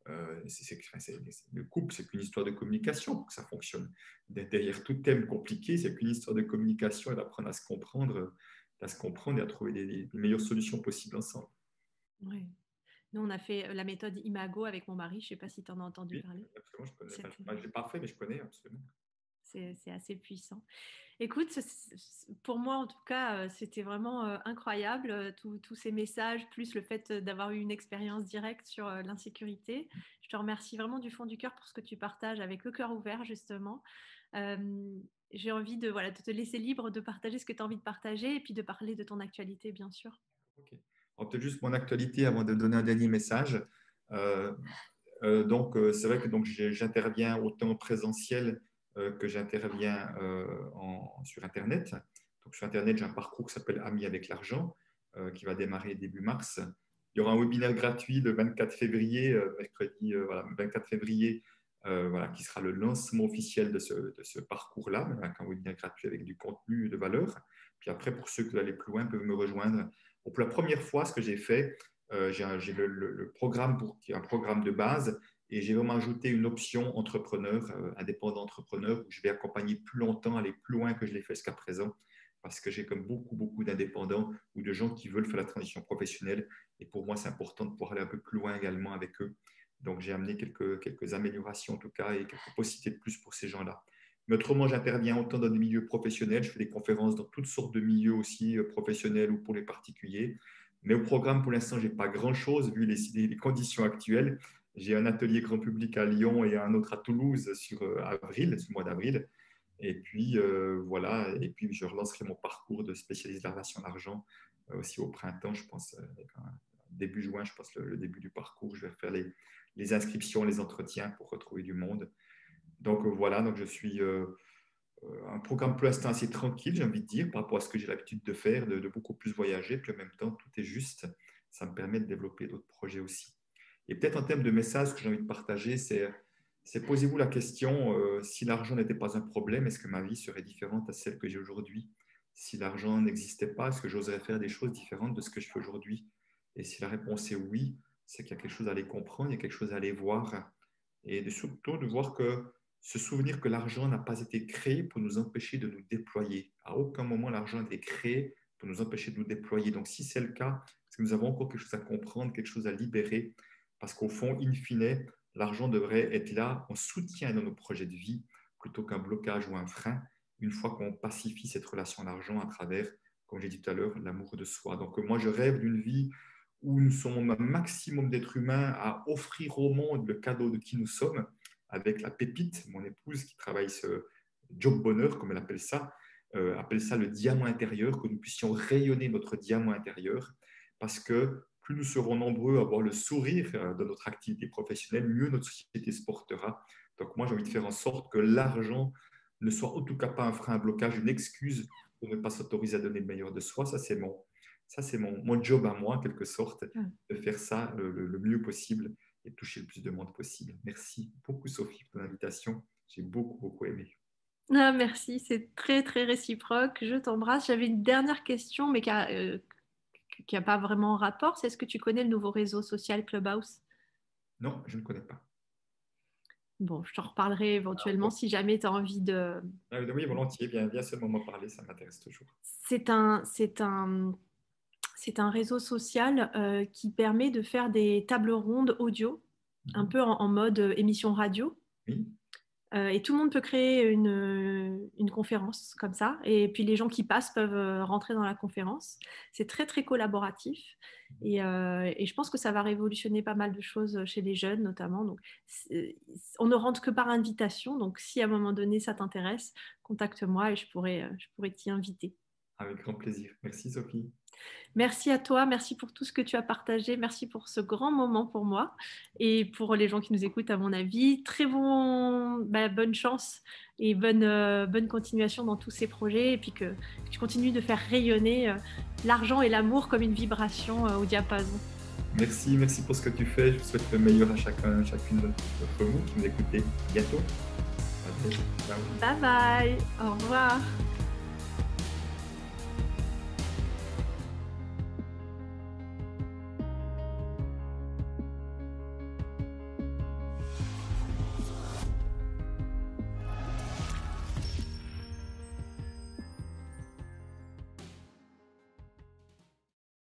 le couple, c'est qu'une histoire de communication pour que ça fonctionne. Derrière tout thème compliqué, c'est qu'une histoire de communication et d'apprendre à se comprendre et à trouver les meilleures solutions possibles ensemble. Oui. Nous, on a fait la méthode Imago avec mon mari. Je ne sais pas si tu en as entendu Oui, parler. absolument, je connais. Enfin, C'était- je ne l'ai pas fait, mais je connais absolument. c'est assez puissant. Écoute, pour moi en tout cas, c'était vraiment incroyable, tous ces messages, plus le fait d'avoir eu une expérience directe sur l'insécurité. Je te remercie vraiment du fond du cœur pour ce que tu partages avec le cœur ouvert, justement. Euh, j'ai envie voilà, de te laisser libre de partager ce que tu as envie de partager et puis de parler de ton actualité, bien sûr. Ok. Alors, peut-être juste mon actualité avant de donner un dernier message. Euh, c'est vrai que j'interviens autant en présentiel que j'interviens sur Internet. Donc, sur Internet, j'ai un parcours qui s'appelle Amis avec l'argent, qui va démarrer début mars. Il y aura un webinaire gratuit le 24 février, mercredi, voilà, 24 février, voilà, qui sera le lancement officiel de ce parcours-là, avec un webinaire gratuit avec du contenu de valeur. Puis après, pour ceux qui veulent aller plus loin, peuvent me rejoindre. Pour la première fois, ce que j'ai fait, j'ai le programme qui est un programme de base et j'ai vraiment ajouté une option entrepreneur, indépendant entrepreneur, où je vais accompagner plus longtemps, aller plus loin que je l'ai fait jusqu'à présent, parce que j'ai comme beaucoup d'indépendants ou de gens qui veulent faire la transition professionnelle. Et pour moi, c'est important de pouvoir aller un peu plus loin également avec eux. Donc, j'ai amené quelques améliorations en tout cas et quelques possibilités de plus pour ces gens-là. Mais autrement, j'interviens autant dans des milieux professionnels, je fais des conférences dans toutes sortes de milieux aussi professionnels ou pour les particuliers. Mais au programme, pour l'instant, je n'ai pas grand-chose vu les conditions actuelles. J'ai un atelier grand public à Lyon et un autre à Toulouse sur avril, sur le mois d'avril. Et puis, voilà. Et puis, je relancerai mon parcours de spécialiste de la relation d'argent aussi au printemps, je pense, début juin, je pense, le début du parcours. Je vais faire les inscriptions, les entretiens pour retrouver du monde. Donc, voilà. Donc, je suis un programme pour l'instant assez tranquille, j'ai envie de dire, par rapport à ce que j'ai l'habitude de faire, de beaucoup plus voyager. Puis en même temps, tout est juste. Ça me permet de développer d'autres projets aussi. Et peut-être en termes de message, ce que j'ai envie de partager, c'est posez-vous la question, si l'argent n'était pas un problème, est-ce que ma vie serait différente à celle que j'ai aujourd'hui? si l'argent n'existait pas, est-ce que j'oserais faire des choses différentes de ce que je fais aujourd'hui? Et si la réponse est oui, c'est qu'il y a quelque chose à aller comprendre, il y a quelque chose à aller voir. Et surtout de voir que se souvenir que l'argent n'a pas été créé pour nous empêcher de nous déployer. À aucun moment, l'argent a été créé pour nous empêcher de nous déployer. Donc, si c'est le cas, c'est que nous avons encore quelque chose à comprendre, quelque chose à libérer, parce qu'au fond, in fine, l'argent devrait être là en soutien dans nos projets de vie, plutôt qu'un blocage ou un frein, une fois qu'on pacifie cette relation à l'argent à travers, comme j'ai dit tout à l'heure, l'amour de soi. Donc, moi, je rêve d'une vie où nous sommes un maximum d'êtres humains à offrir au monde le cadeau de qui nous sommes, avec la pépite, mon épouse qui travaille ce job bonheur, comme elle appelle ça le diamant intérieur, que nous puissions rayonner notre diamant intérieur, parce que plus nous serons nombreux à avoir le sourire de notre activité professionnelle, mieux notre société se portera. Donc moi, j'ai envie de faire en sorte que l'argent ne soit en tout cas pas un frein, un blocage, une excuse pour ne pas s'autoriser à donner le meilleur de soi. Ça, c'est mon job à moi, en quelque sorte, de faire ça le mieux possible et toucher le plus de monde possible. Merci beaucoup, Sophie, pour ton invitation. J'ai beaucoup, beaucoup aimé. Ah, merci, c'est très, très réciproque. Je t'embrasse. J'avais une dernière question, mais qui a pas vraiment rapport. C'est est-ce que tu connais le nouveau réseau social Clubhouse? Non, je ne connais pas. Bon, je t'en reparlerai Ah, éventuellement bon. si jamais tu as envie de... Ah, oui, volontiers. Viens seulement m'en parler, ça m'intéresse toujours. C'est un, c'est un, c'est un réseau social qui permet de faire des tables rondes audio, un Mhm. peu en mode émission radio. Oui, Et tout le monde peut créer une conférence comme ça. Et puis les gens qui passent peuvent rentrer dans la conférence. C'est très, très collaboratif. Et je pense que ça va révolutionner pas mal de choses chez les jeunes, notamment. Donc, on ne rentre que par invitation. Donc, si à un moment donné, ça t'intéresse, contacte-moi et je pourrais t'y inviter. avec grand plaisir. Merci, Sophie. Merci à toi, merci pour tout ce que tu as partagé, merci pour ce grand moment pour moi et pour les gens qui nous écoutent à mon avis. Très bonne chance et bonne continuation dans tous ces projets et puis que tu continues de faire rayonner l'argent et l'amour comme une vibration au diapason. Merci pour ce que tu fais. Je vous souhaite le meilleur à chacune d'entre vous qui nous écoutez. À bientôt. À bientôt. Ciao. Bye bye, au revoir.